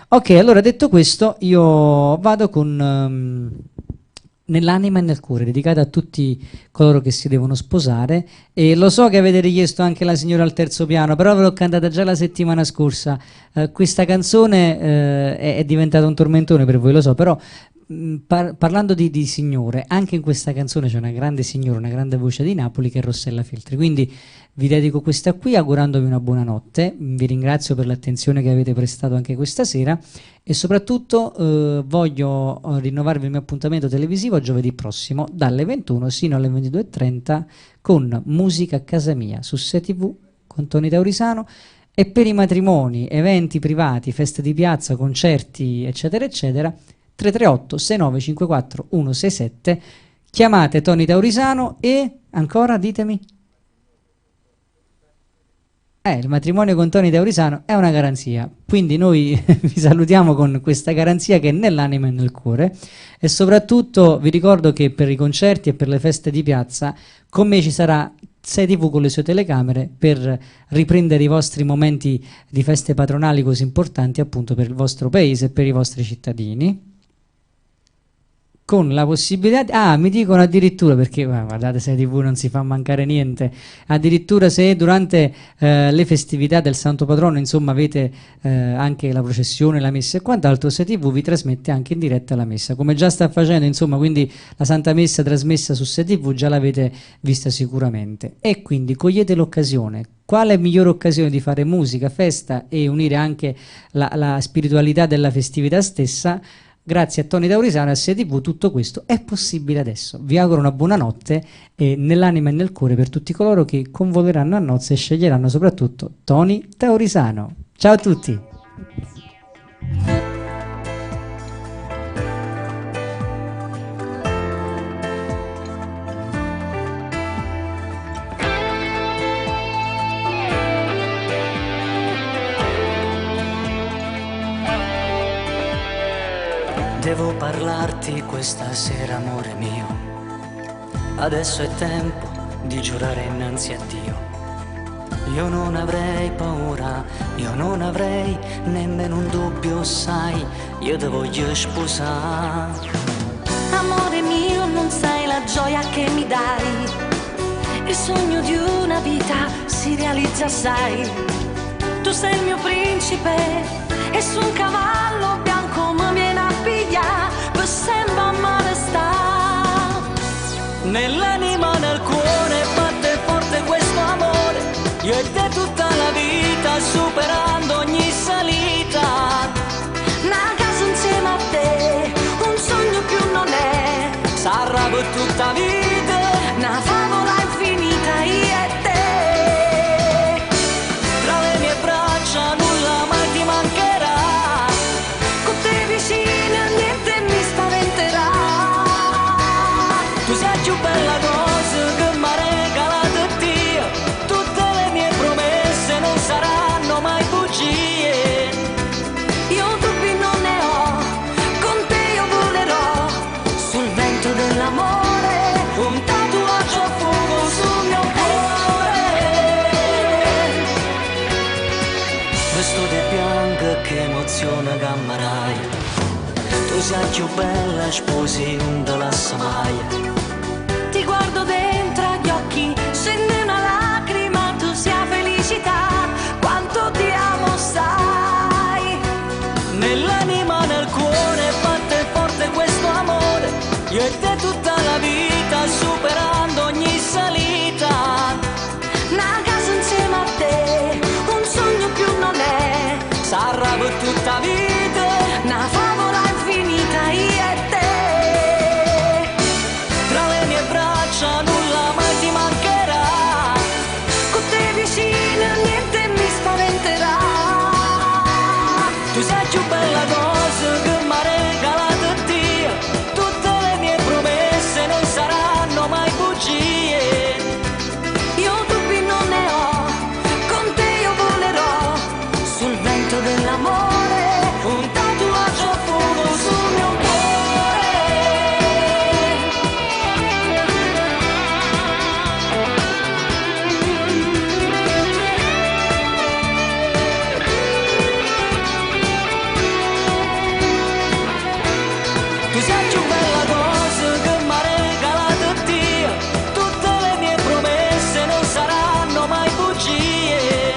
Ok, allora detto questo io vado con Nell'anima e nel cuore, dedicata a tutti coloro che si devono sposare, e lo so che avete richiesto anche La signora al terzo piano, però ve l'ho cantata già la settimana scorsa. Questa canzone è diventata un tormentone per voi, lo so, però parlando di signore, anche in questa canzone c'è una grande signora, una grande voce di Napoli che è Rossella Feltri, quindi vi dedico questa qui augurandovi una buona notte. Vi ringrazio per l'attenzione che avete prestato anche questa sera e soprattutto voglio rinnovarvi il mio appuntamento televisivo giovedì prossimo dalle 21 sino alle 22:30 con Musica a casa mia su SeTV con Tony Taurisano. E per i matrimoni, eventi privati, feste di piazza, concerti eccetera eccetera, 338 6954 167, chiamate Tony Taurisano. E ancora ditemi. Il matrimonio con Tony Taurisano è una garanzia, quindi noi vi salutiamo con questa garanzia che è nell'anima e nel cuore, e soprattutto vi ricordo che per i concerti e per le feste di piazza con me ci sarà 6TV con le sue telecamere per riprendere i vostri momenti di feste patronali così importanti appunto per il vostro paese e per i vostri cittadini, con la possibilità mi dicono addirittura, perché guardate 6TV non si fa mancare niente, addirittura se durante le festività del Santo Patrono insomma avete anche la processione, la messa e quant'altro, 6TV vi trasmette anche in diretta la messa, come già sta facendo, insomma, quindi la Santa Messa trasmessa su 6TV già l'avete vista sicuramente, e quindi cogliete l'occasione. Quale migliore occasione di fare musica, festa e unire anche la spiritualità della festività stessa? Grazie a Tony Taurisano e a 6TV tutto questo è possibile adesso. Vi auguro una buona notte e nell'anima e nel cuore per tutti coloro che convoleranno a nozze e sceglieranno soprattutto Tony Taurisano. Ciao a tutti! Devo parlarti questa sera, amore mio. Adesso è tempo di giurare innanzi a Dio. Io non avrei paura, io non avrei nemmeno un dubbio, sai, io ti voglio sposare. Amore mio, non sai la gioia che mi dai. Il sogno di una vita si realizza, sai. Tu sei il mio principe e su un cavallo bianco mi viene a pigliare per sempre a maestà. Nell'anima, nel cuore batte forte questo amore, io e te tutta la vita superando ogni salita. Una casa insieme a te, un sogno più non è, sarà per tutta vita, una favola infinita io e te. Tra le mie braccia nulla mai ti mancherà, con te vicino niente mi spaventerà. tu sei più bella cosa che mi ha regalato Dio, tutte le mie promesse non saranno mai bugie. Io dubbi non ne ho, con te io volerò sul vento dell'amore, Un tatuaggio a fuoco sul mio cuore, vestito di bianco che emozione cammerai, tu sei più bella sposi non te lascia mai. ti guardo dentro agli occhi, scende una lacrima, tu sia felicità, quanto ti amo sai. Nell'anima, nel cuore batte forte questo amore, io e te tutta la vita superando ogni salita. Una casa insieme a te, un sogno più non è, Sarà per tutta vita, una favola infinita io e te. tra le mie braccia nulla mai ti mancherà, Con te vicino niente mi spaventerà. tu sei più bella cosa che mi ha regalato Dio, tutte le mie promesse non saranno mai bugie. Io dubbi non ne ho, con te io volerò sul vento dell'amore, Un tatuaggio a fuoco sul mio cuore. Tu sei più bella cosa che mi ha regalato Dio, tutte le mie promesse non saranno mai bugie.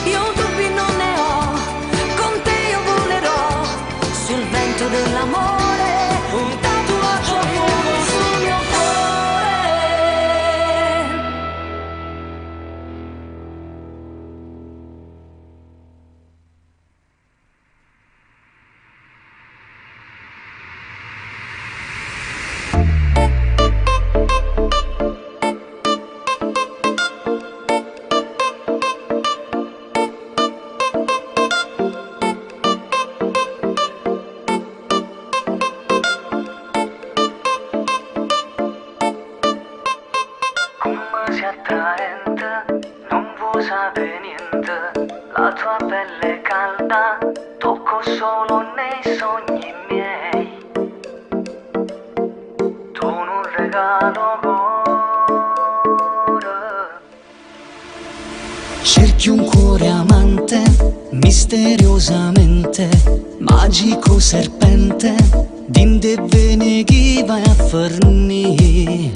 io dubbi non ne ho, con te io volerò sul vento dell'amore, Un tatuaggio a fuoco sul mio cuore. Come sei attraente, non vuoi sapere niente, la tua pelle calda, tocco solo nei sogni miei. Tu un regalo cuore, Cerchi un cuore amante, misteriosamente, magico serpente, dinde bene chi vai a fornì.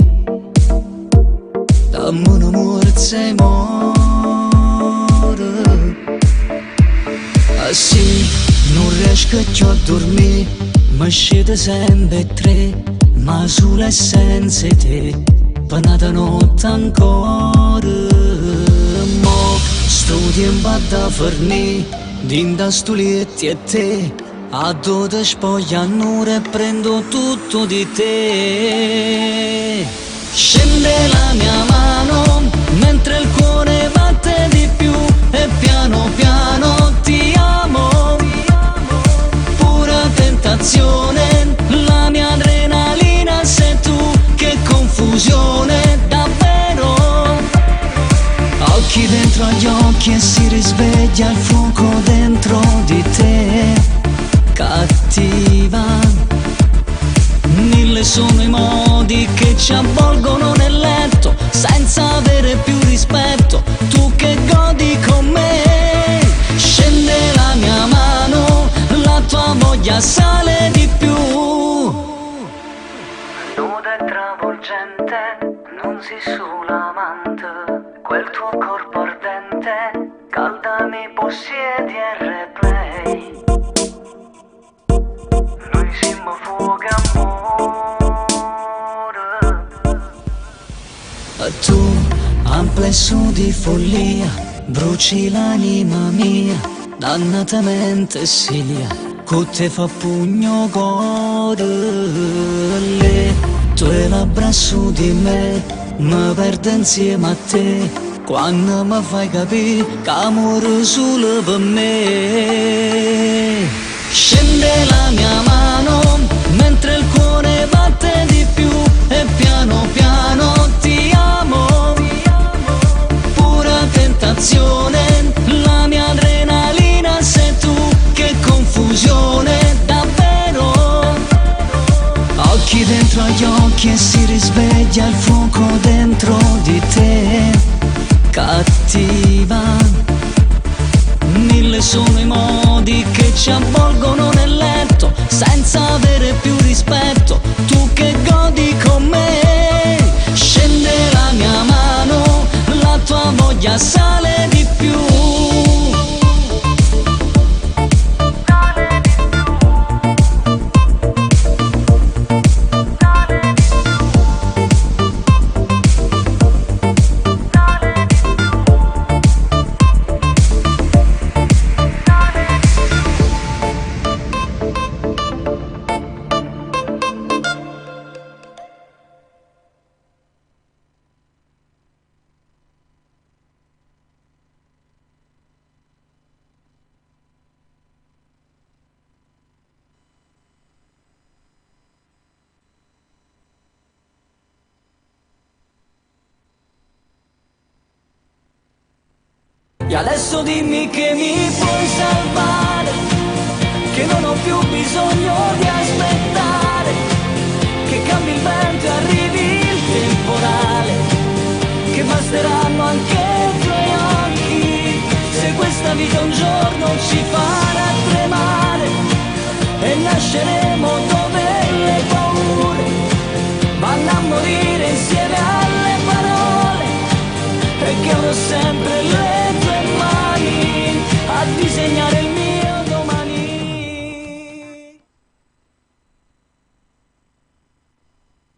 Dammi una morsa e muore. Ah sì, non riesco più a dormire, mi scende sempre tre, ma sulle senza te, penata notte ancora. Mo sto tempo da fornì, dinda stuletti e te, a dove spoglia un'ora e prendo tutto di te. Scende la mia mano mentre il cuore batte di più e piano piano ti amo. Pura tentazione, la mia adrenalina sei tu, che confusione davvero. Occhi dentro agli occhi e si risveglia il fuoco dentro di te. Cattiva, mille sono i modi che ci avvolgono nel letto senza avere più rispetto, tu che godi con me. Scende la mia mano, la tua voglia sale di più. Nuda e travolgente, non si sull'amante, quel tuo corpo ardente, calda mi possiedi e replay. Noi siamo fuoco amore. Tu, amplesso di follia, bruci l'anima mia, dannatamente sia, che te fa pugno cuore. Le tue labbra su di me, mi perdo insieme a te, quando mi fai capire che amore solo per me. Scende la mia mano mentre il cuore batte di più e piano piano ti amo. Pura tentazione, la mia adrenalina sei tu, che confusione davvero. Occhi dentro agli occhi e si risveglia il fuoco dentro di te. Cattiva, mille sono i modi che ci avvolgono nel letto senza avere più rispetto, tu che godi con me. Scende la mia mano, la tua voglia sale di più. E adesso dimmi che mi puoi salvare, che non ho più bisogno di aspettare, che cambi il vento e arrivi il temporale, che basteranno anche i tuoi occhi, se questa vita un giorno ci farà tremare e nasceremo